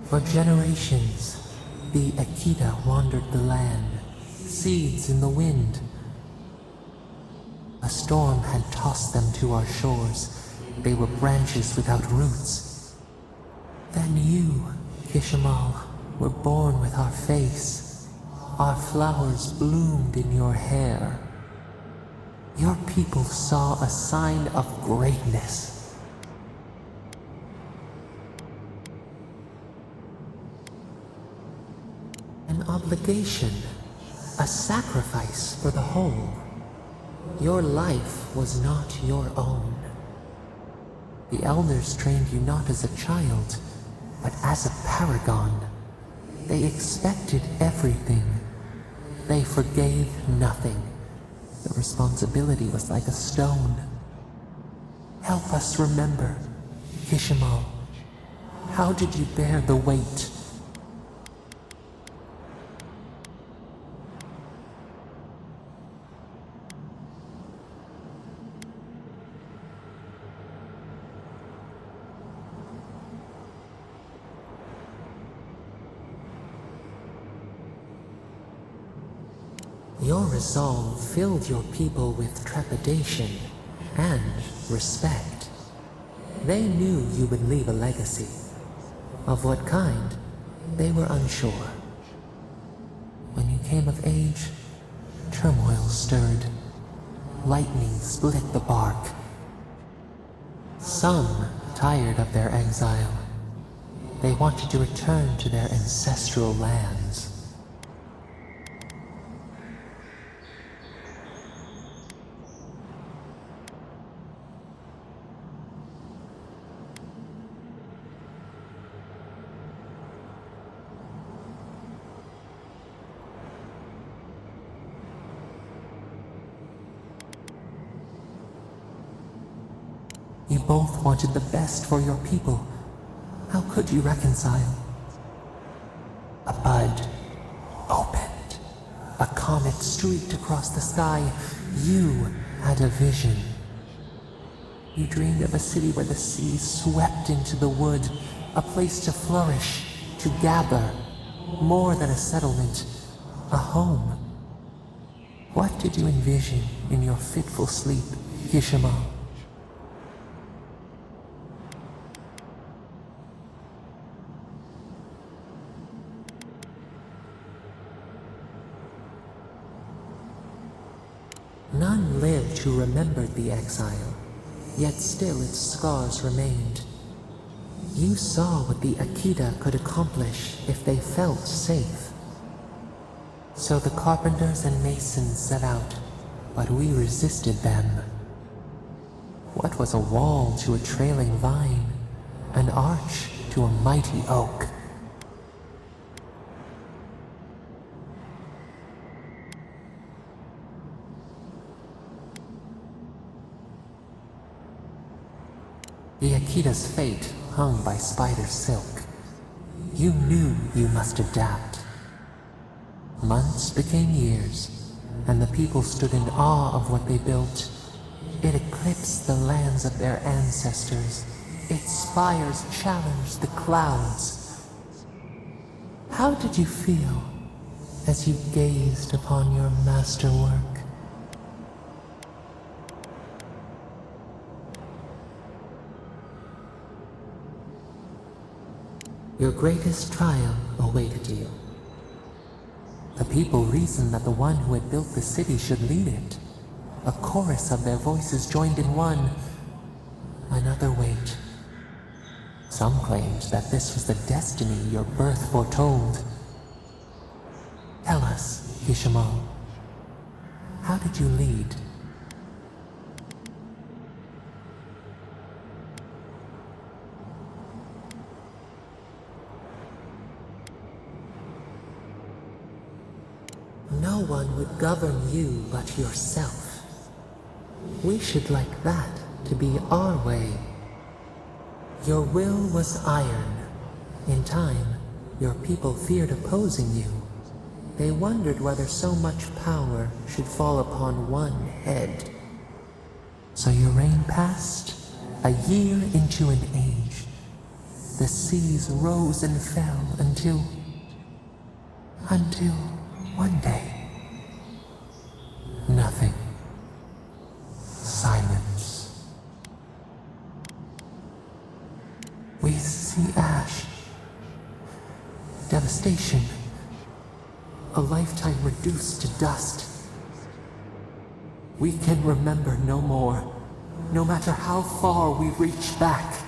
For generations, the Akita wandered the land, seeds in the wind. A storm had tossed them to our shores. They were branches without roots. Then you, Kishimal, were born with our face. Our flowers bloomed in your hair. Your people saw a sign of greatness. An obligation, a sacrifice for the whole. Your life was not your own. The elders trained you not as a child, but as a paragon. They expected everything. They forgave nothing. The responsibility was like a stone. Help us remember, Kishimal. How did you bear the weight? Your resolve filled your people with trepidation and respect. They knew you would leave a legacy. Of what kind, they were unsure. When you came of age, turmoil stirred. Lightning split the bark. Some tired of their exile. They wanted to return to their ancestral lands. You both wanted the best for your people. How could you reconcile? A bud opened. A comet streaked across the sky. You had a vision. You dreamed of a city where the sea swept into the wood, a place to flourish, to gather, more than a settlement, a home. What did you envision in your fitful sleep, Kishima? None lived who remembered the exile, yet still its scars remained. You saw what the Akita could accomplish if they felt safe. So the carpenters and masons set out, but we resisted them. What was a wall to a trailing vine, an arch to a mighty oak? The Akita's fate hung by spider silk. You knew you must adapt. Months became years, and the people stood in awe of what they built. It eclipsed the lands of their ancestors. Its spires challenged the clouds. How did you feel as you gazed upon your masterwork? Your greatest trial awaited you. The people reasoned that the one who had built the city should lead it. A chorus of their voices joined in one. Another wait. Some claimed that this was the destiny your birth foretold. Tell us, Kishimal, how did you lead? No one would govern you but yourself. We should like that to be our way. Your will was iron, In time, your people feared opposing you. They wondered whether so much power should fall upon one head. So your reign passed, a year into an age. The seas rose and fell until one day. Nothing. Silence. We see ash. Devastation. A lifetime reduced to dust. We can remember no more, no matter how far we reach back.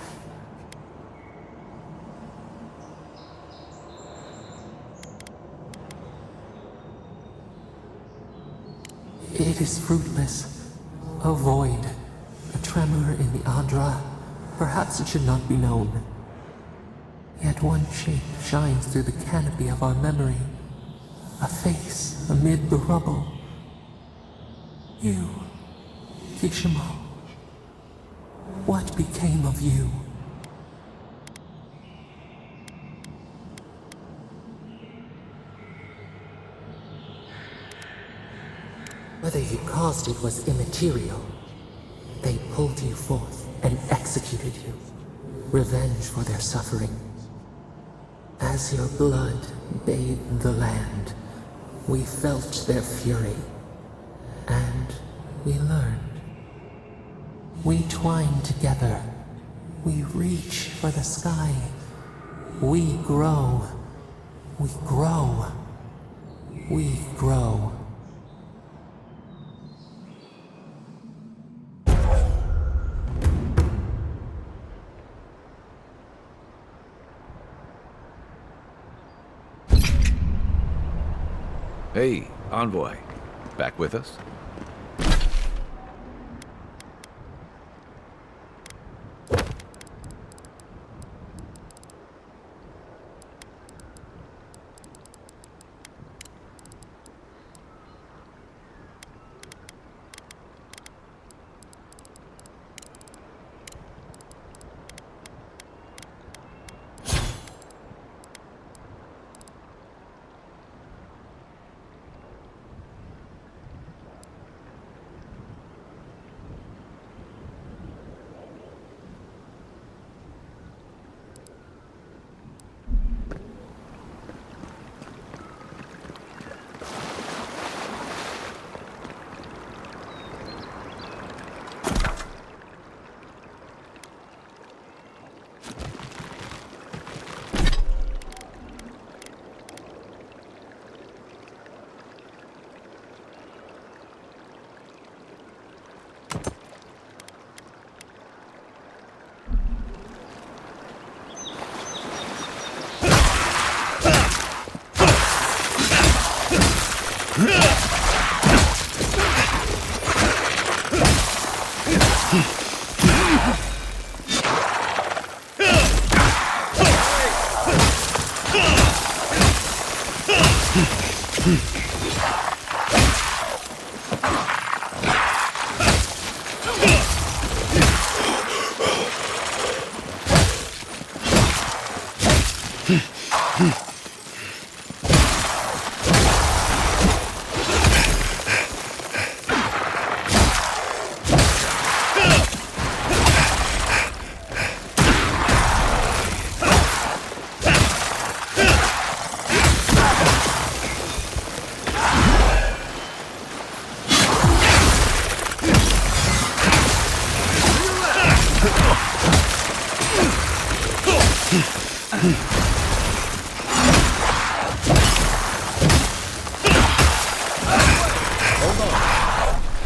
It is fruitless. A void. A tremor in the Adra. Perhaps it should not be known. Yet one shape shines through the canopy of our memory. A face amid the rubble. You, Kishimo. What became of you? Whether you caused it was immaterial. They pulled you forth and executed you. Revenge for their suffering. As your blood bathed the land, we felt their fury. And we learned. We twine together. We reach for the sky. We grow. We grow. We grow. Hey, Envoy. Back with us?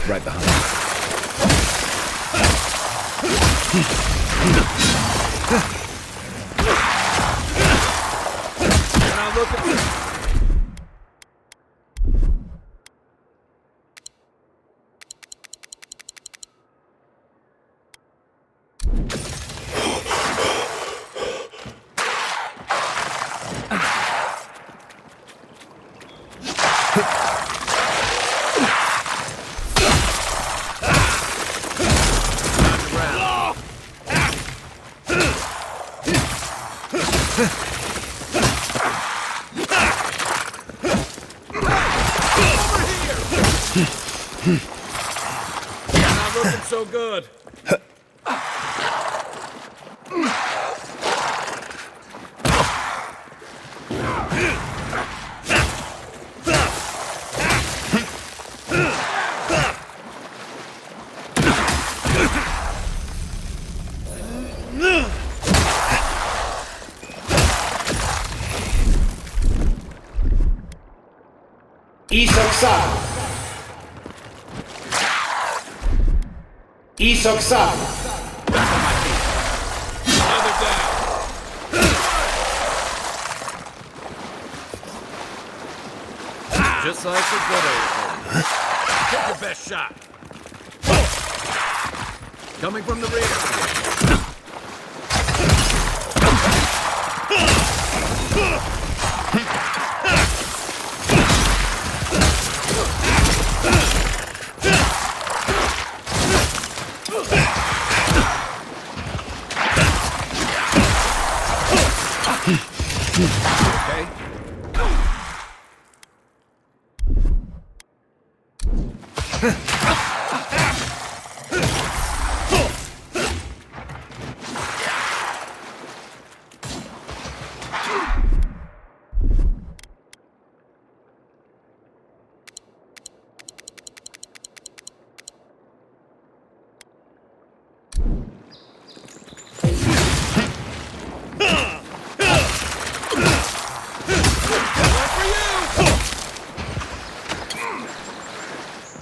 Right behind you. Now look at this. Not looking so good. Isoksaku. Another down. Just like the good old days. Take your best shot. Coming from the rear. Okay.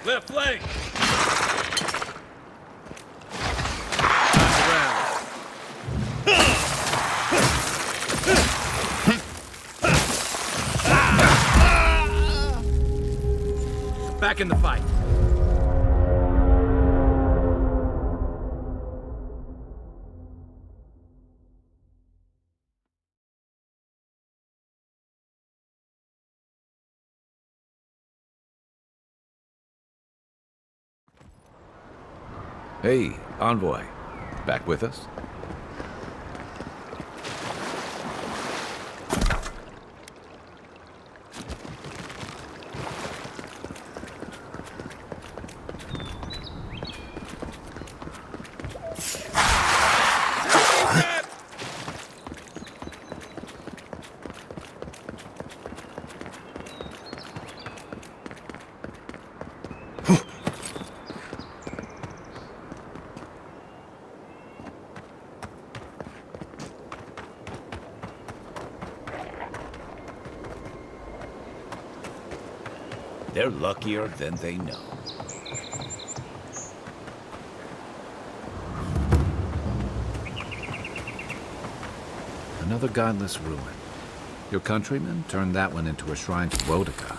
Left leg. Back in the fight. Hey, Envoy. Back with us? They're luckier than they know. Another godless ruin. Your countrymen turned that one into a shrine to Wodaka.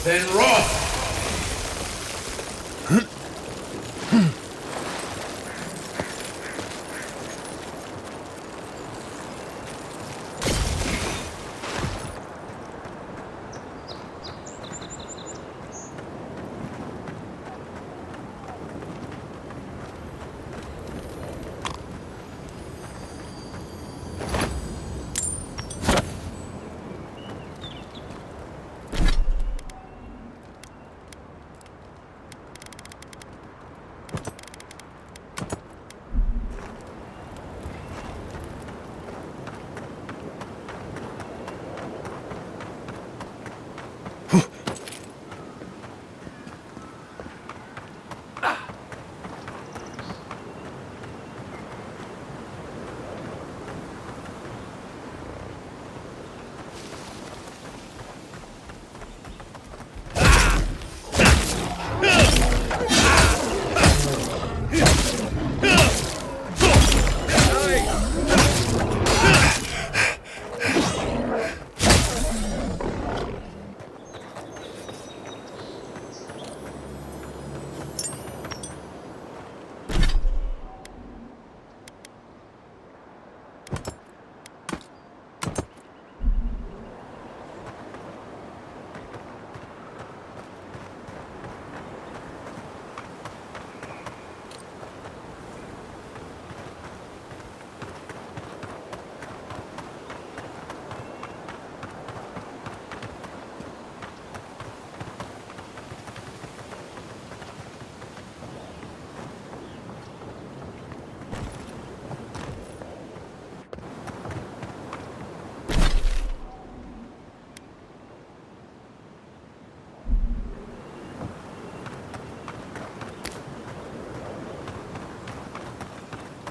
Then Roth!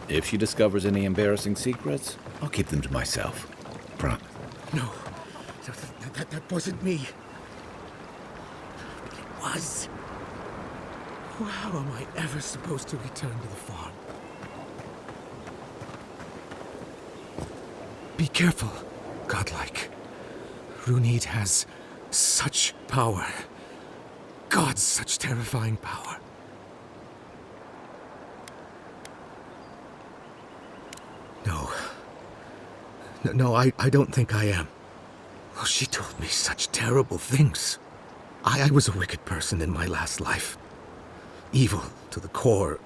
If she discovers any embarrassing secrets, I'll keep them to myself. Promise. No, that wasn't me. It was. How am I ever supposed to return to the farm? Be careful, godlike. Runid has such power. God, such terrifying power. No, I don't think I am. Well, she told me such terrible things. I was a wicked person in my last life. Evil to the core.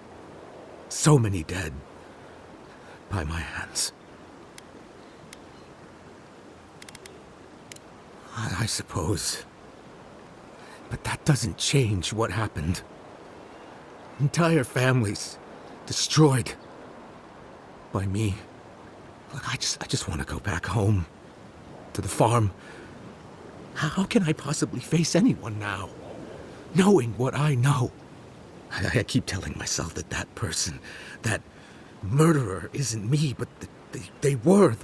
So many dead. By my hands. I suppose. But that doesn't change what happened. Entire families destroyed. By me. Look, I just want to go back home. To the farm. How can I possibly face anyone now? Knowing what I know. I keep telling myself that that person, that murderer isn't me, but they were.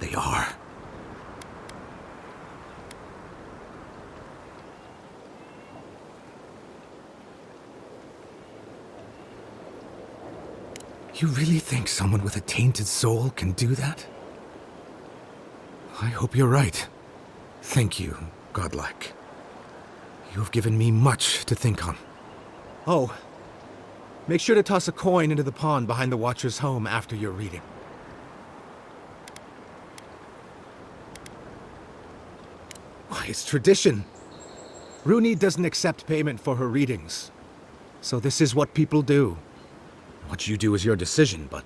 They are. You really think someone with a tainted soul can do that? I hope you're right. Thank you, godlike. You have given me much to think on. Oh, make sure to toss a coin into the pond behind the Watcher's home after your reading. Why, it's tradition. Runid doesn't accept payment for her readings. So this is what people do. What you do is your decision, but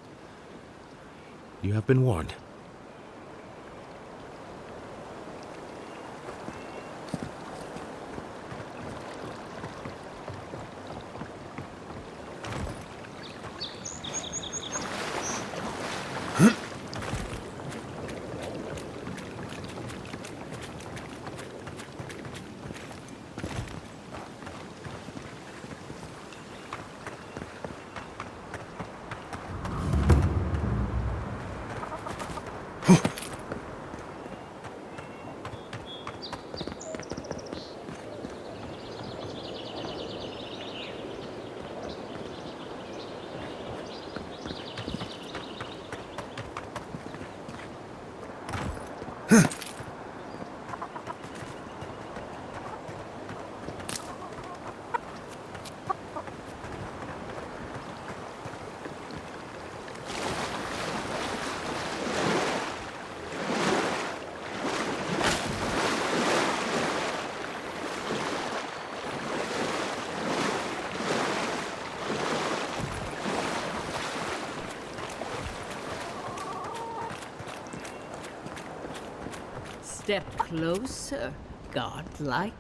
you have been warned. Step closer, godlike.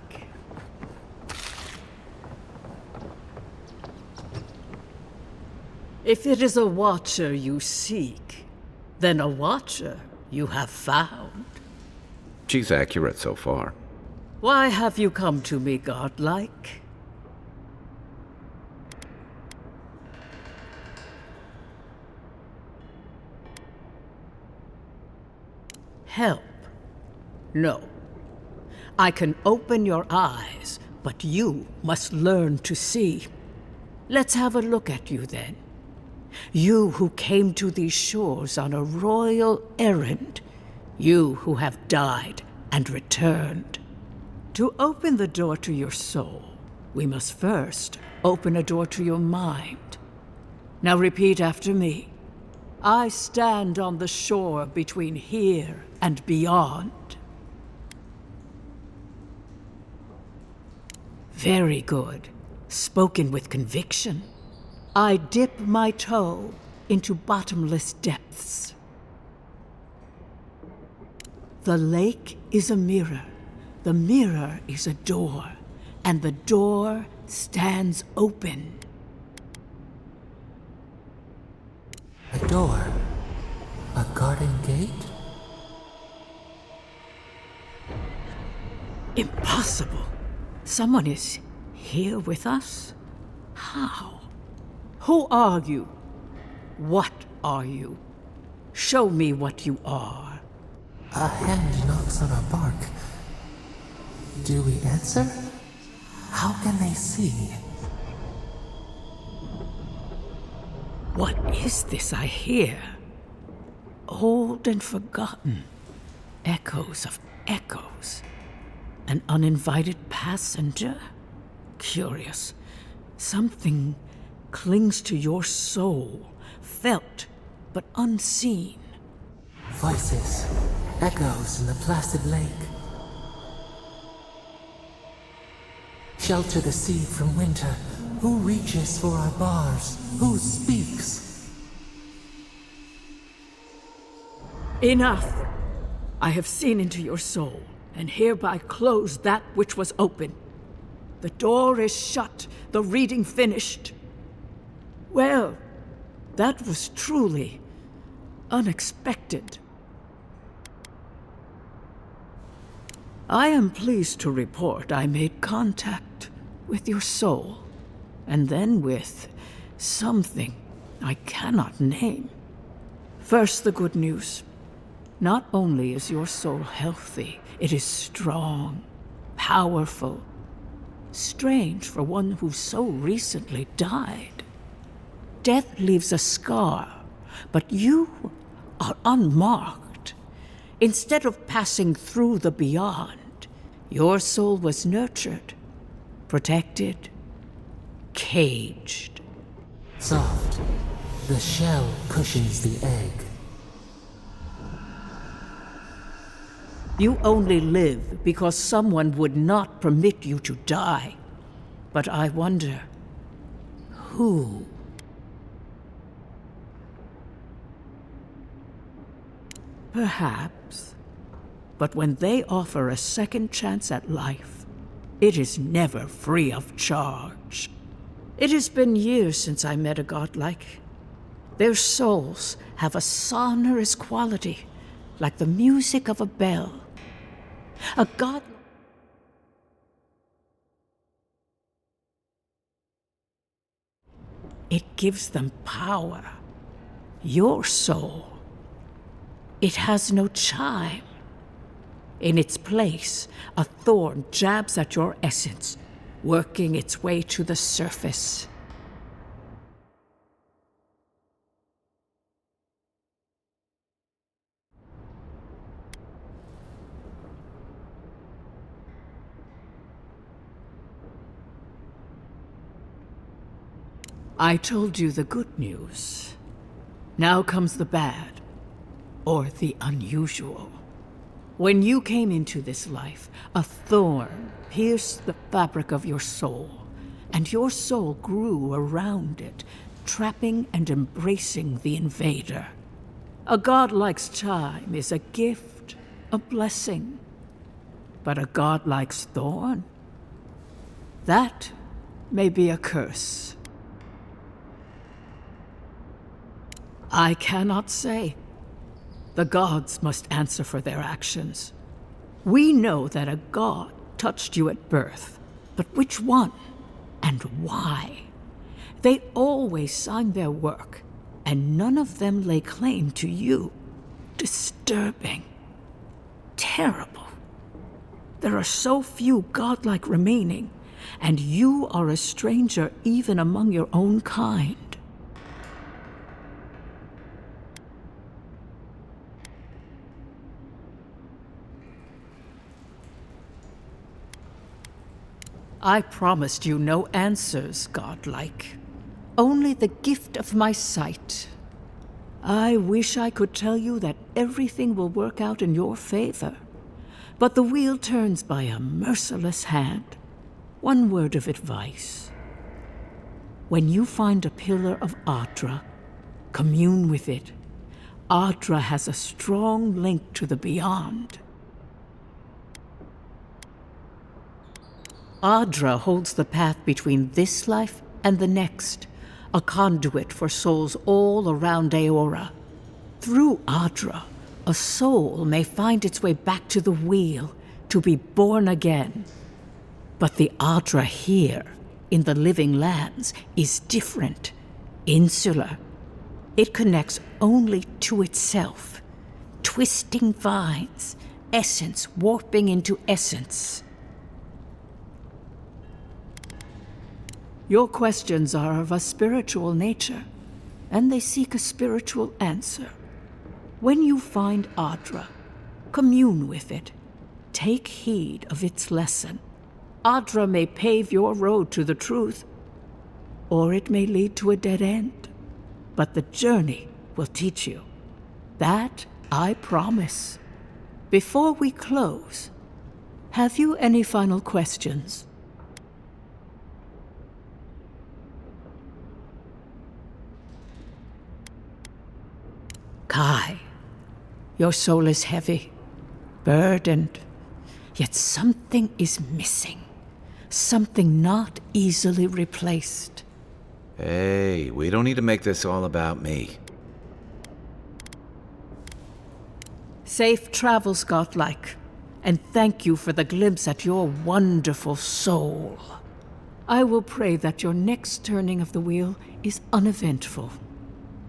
If it is a watcher you seek, then a watcher you have found. She's accurate so far. Why have you come to me, godlike? Help? No. I can open your eyes, but you must learn to see. Let's have a look at you then. You who came to these shores on a royal errand. You who have died and returned. To open the door to your soul, we must first open a door to your mind. Now repeat after me. I stand on the shore between here and beyond. Very good. Spoken with conviction. I dip my toe into bottomless depths. The lake is a mirror. The mirror is a door. And the door stands open. A door? A garden gate? Impossible. Someone is here with us? How? Who are you? What are you? Show me what you are. A hand knocks on our bark. Do we answer? How can they see? What is this I hear? Old and forgotten. Echoes of echoes. An uninvited passenger? Curious. Something clings to your soul, felt but unseen. Voices, echoes in the placid lake. Shelter the sea from winter. Who reaches for our bars? Who speaks? Enough! I have seen into your soul, and hereby close that which was open. The door is shut, the reading finished. Well, that was truly unexpected. I am pleased to report I made contact with your soul, and then with something I cannot name. First, the good news. Not only is your soul healthy, it is strong, powerful. Strange for one who so recently died. Death leaves a scar, but you are unmarked. Instead of passing through the beyond, your soul was nurtured, protected, caged. Soft. The shell cushions the egg. You only live because someone would not permit you to die. But I wonder, who? Perhaps. But when they offer a second chance at life, it is never free of charge. It has been years since I met a godlike. Their souls have a sonorous quality, like the music of a bell. A god... It gives them power. Your soul. It has no chime. In its place, a thorn jabs at your essence, working its way to the surface. I told you the good news. Now comes the bad, or the unusual. When you came into this life, a thorn pierced the fabric of your soul, and your soul grew around it, trapping and embracing the invader. A godlike's chime is a gift, a blessing. But a godlike's thorn? That may be a curse. I cannot say. The gods must answer for their actions. We know that a god touched you at birth, but which one and why? They always signed their work, and none of them lay claim to you. Disturbing. Terrible. There are so few godlike remaining, and you are a stranger even among your own kind. I promised you no answers, godlike. Only the gift of my sight. I wish I could tell you that everything will work out in your favor. But the wheel turns by a merciless hand. One word of advice. When you find a pillar of Ardra, commune with it. Ardra has a strong link to the beyond. Ardra holds the path between this life and the next, a conduit for souls all around Aora. Through Ardra, a soul may find its way back to the wheel to be born again. But the Ardra here, in the living lands, is different, insular. It connects only to itself, twisting vines, essence warping into essence. Your questions are of a spiritual nature, and they seek a spiritual answer. When you find Ardra, commune with it. Take heed of its lesson. Ardra may pave your road to the truth, or it may lead to a dead end. But the journey will teach you. That I promise. Before we close, have you any final questions? Kai, your soul is heavy, burdened, yet something is missing. Something not easily replaced. Hey, we don't need to make this all about me. Safe travels, Godlike, and thank you for the glimpse at your wonderful soul. I will pray that your next turning of the wheel is uneventful.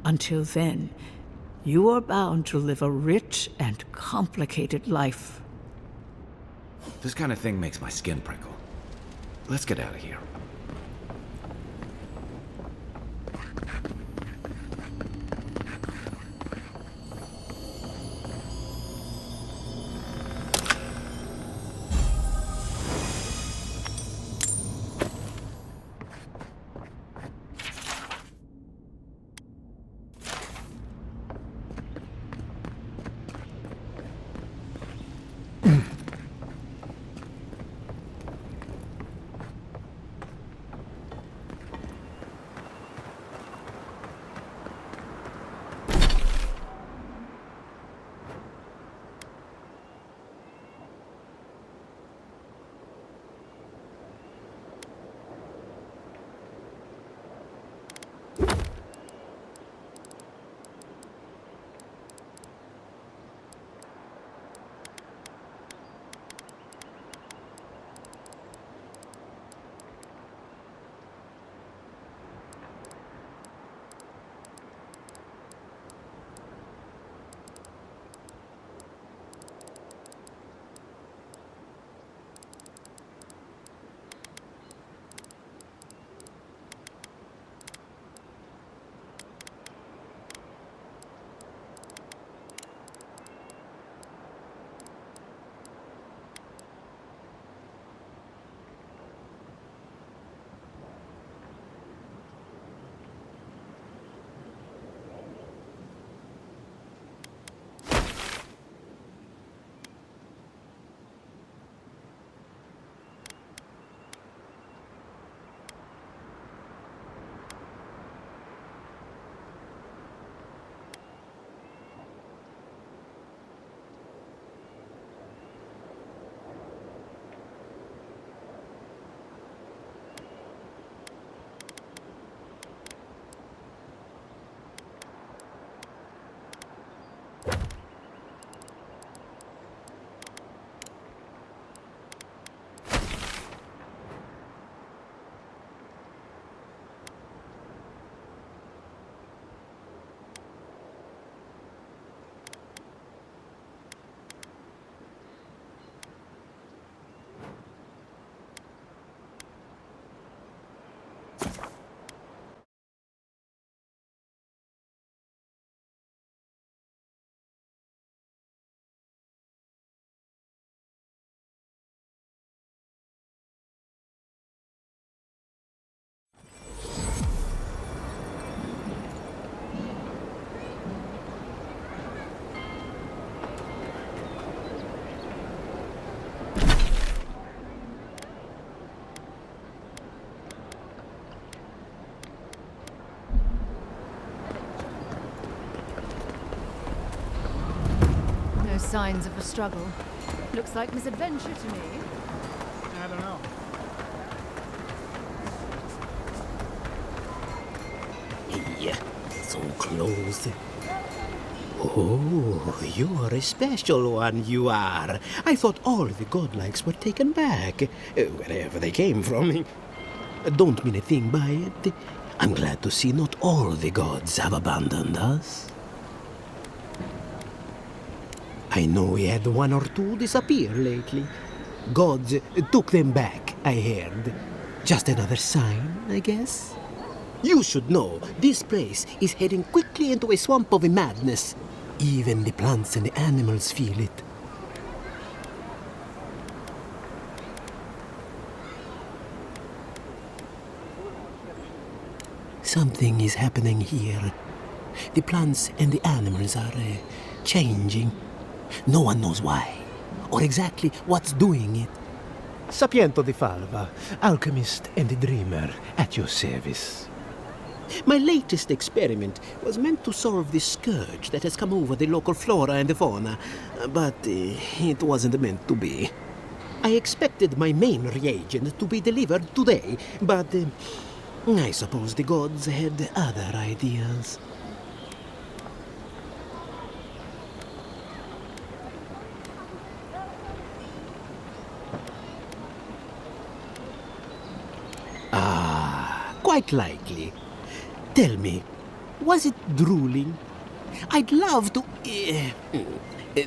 Until then, you are bound to live a rich and complicated life. This kind of thing makes my skin prickle. Let's get out of here. signs of a struggle. Looks like misadventure to me. I don't know. Yeah, so close. Oh, you are a special one, you are. I thought all the godlikes were taken back, wherever they came from. Don't mean a thing by it. I'm glad to see not all the gods have abandoned us. I know we had one or two disappear lately. Gods took them back, I heard. Just another sign, I guess. You should know, this place is heading quickly into a swamp of madness. Even the plants and the animals feel it. Something is happening here. The plants and the animals are changing. No one knows why, or exactly what's doing it. Sapiento di Falva, alchemist and dreamer, at your service. My latest experiment was meant to solve the scourge that has come over the local flora and the fauna, but it wasn't meant to be. I expected my main reagent to be delivered today, but I suppose the gods had other ideas. Ah, quite likely. Tell me, was it drooling? I'd love to...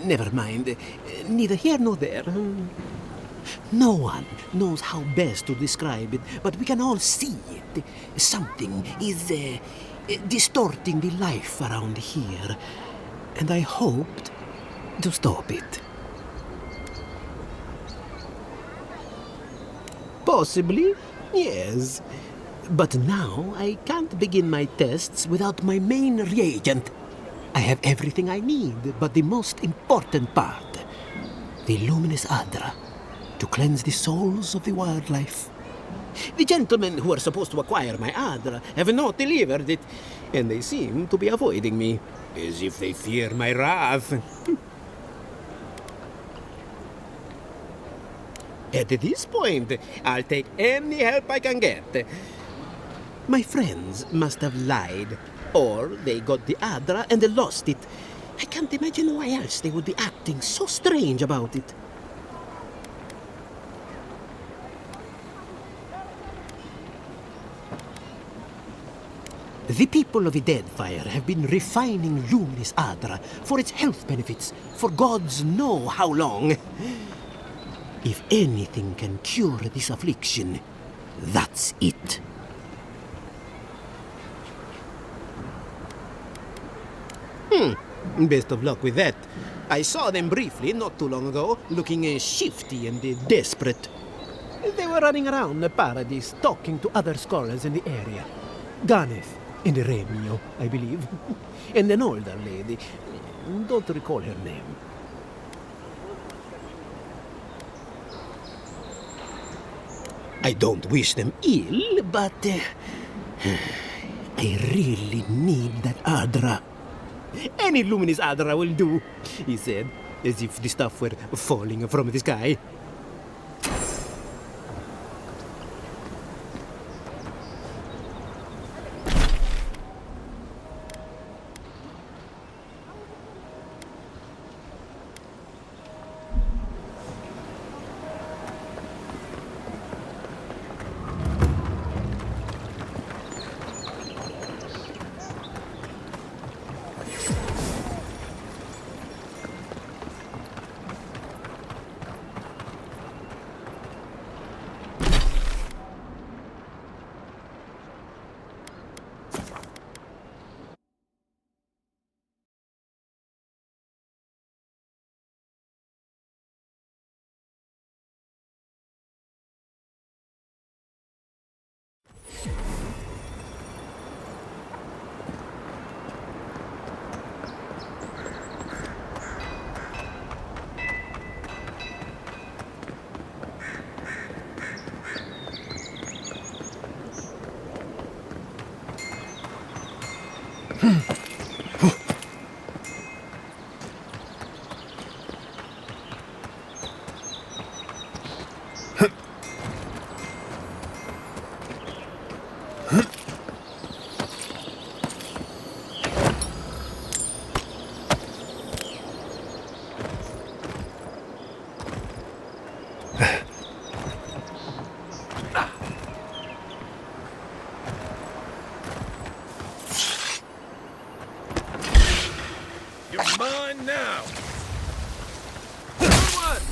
never mind. Neither here nor there. No one knows how best to describe it, but we can all see it. Something is distorting the life around here, and I hoped to stop it. Possibly, yes. But now I can't begin my tests without my main reagent. I have everything I need, but the most important part, the luminous Adra, to cleanse the souls of the wildlife. The gentlemen who are supposed to acquire my Adra have not delivered it, and they seem to be avoiding me, as if they fear my wrath. At this point, I'll take any help I can get. My friends must have lied, or they got the Adra and they lost it. I can't imagine why else they would be acting so strange about it. The people of the Deadfire have been refining luminous Adra for its health benefits for gods know how long. If anything can cure this affliction, that's it. Best of luck with that. I saw them briefly not too long ago, looking shifty and desperate. They were running around the paradise, talking to other scholars in the area. Ganeth and Remio, I believe. And an older lady. Don't recall her name. I don't wish them ill, but I really need that Adra. Any luminous Adra will do, he said, as if the stuff were falling from the sky. You're mine now. Good one.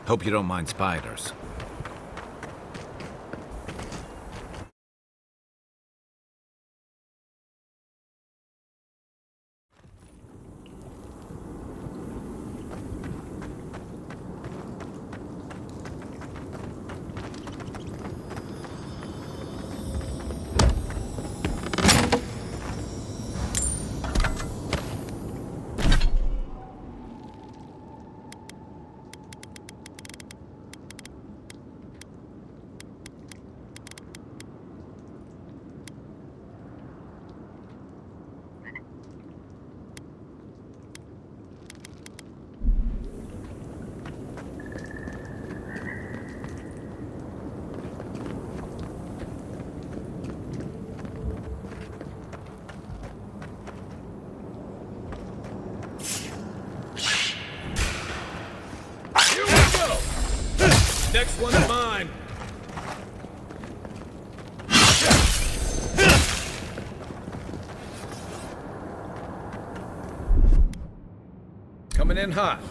Hope you don't mind spiders. Next one's mine. Coming in hot.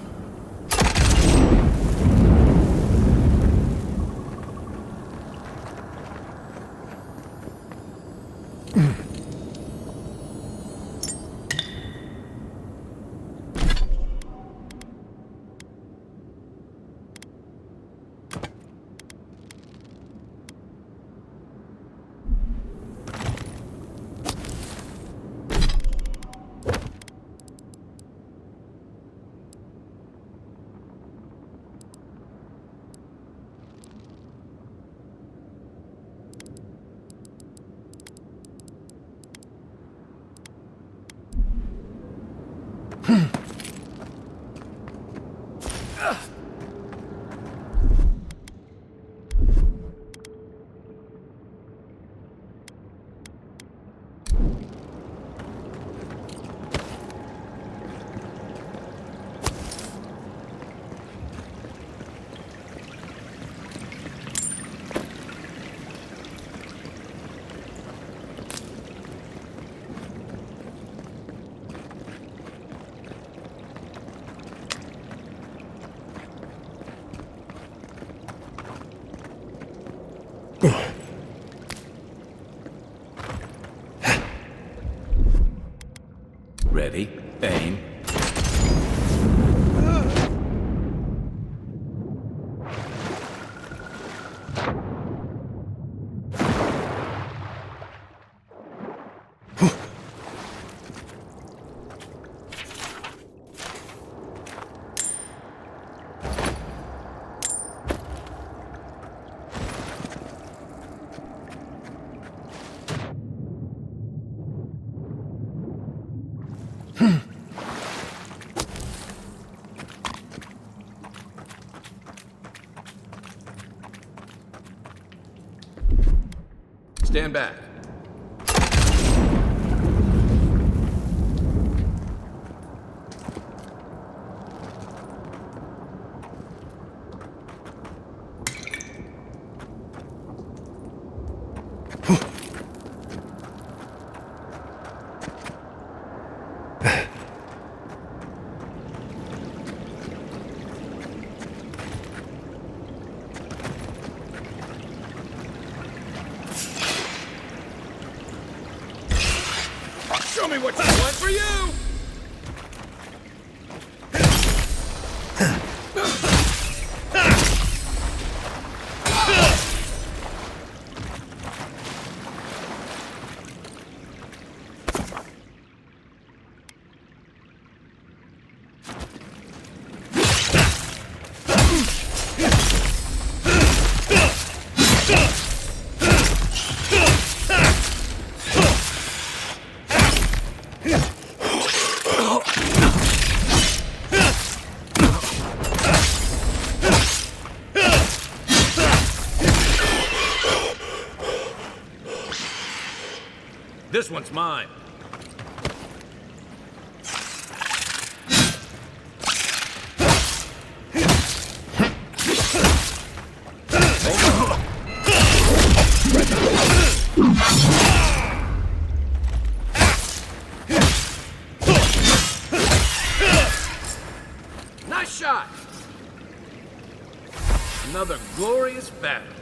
Ready, aim. Stand back. Show me what's one for you! This one's mine. shot. Another glorious battle.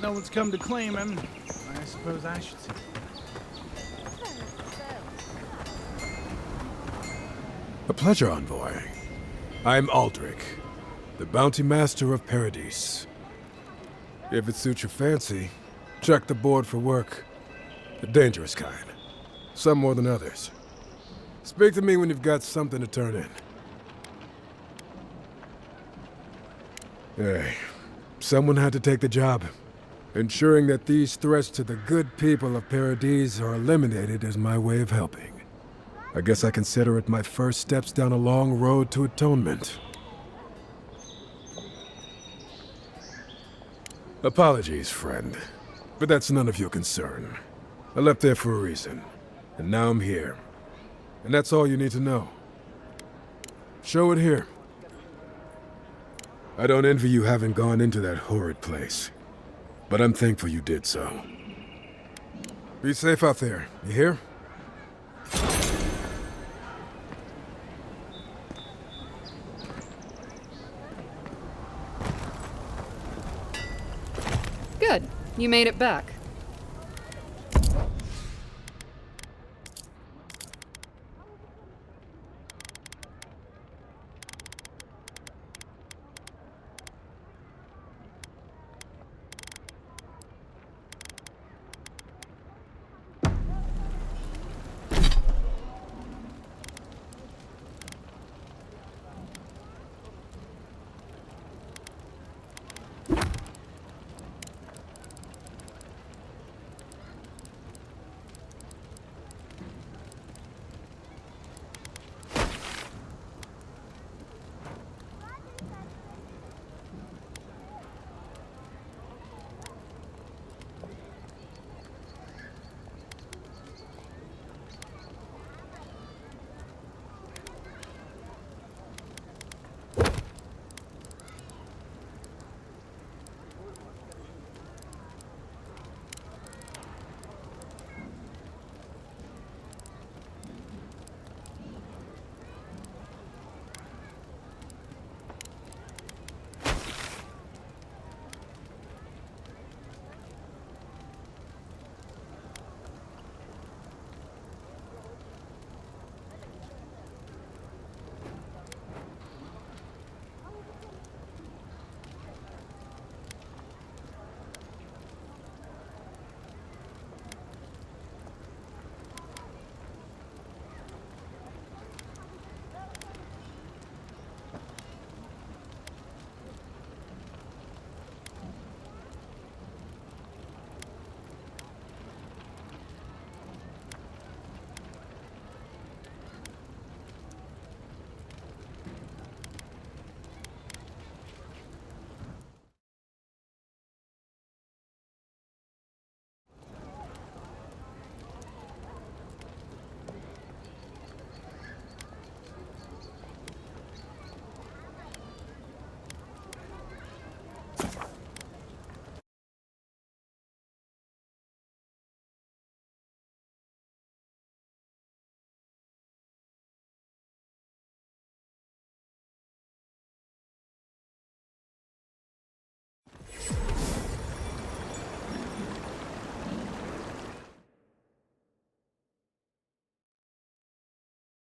No one's come to claim him. I suppose I should see. A pleasure, Envoy. I'm Aldrich, the Bounty Master of Paradise. If it suits your fancy, check the board for work. The dangerous kind. Some more than others. Speak to me when you've got something to turn in. Hey, someone had to take the job. Ensuring that these threats to the good people of Paradise are eliminated is my way of helping. I guess I consider it my first steps down a long road to atonement. Apologies, friend, but that's none of your concern. I left there for a reason, and now I'm here. And that's all you need to know. Show it here. I don't envy you having gone into that horrid place, but I'm thankful you did so. Be safe out there, you hear? Good. You made it back.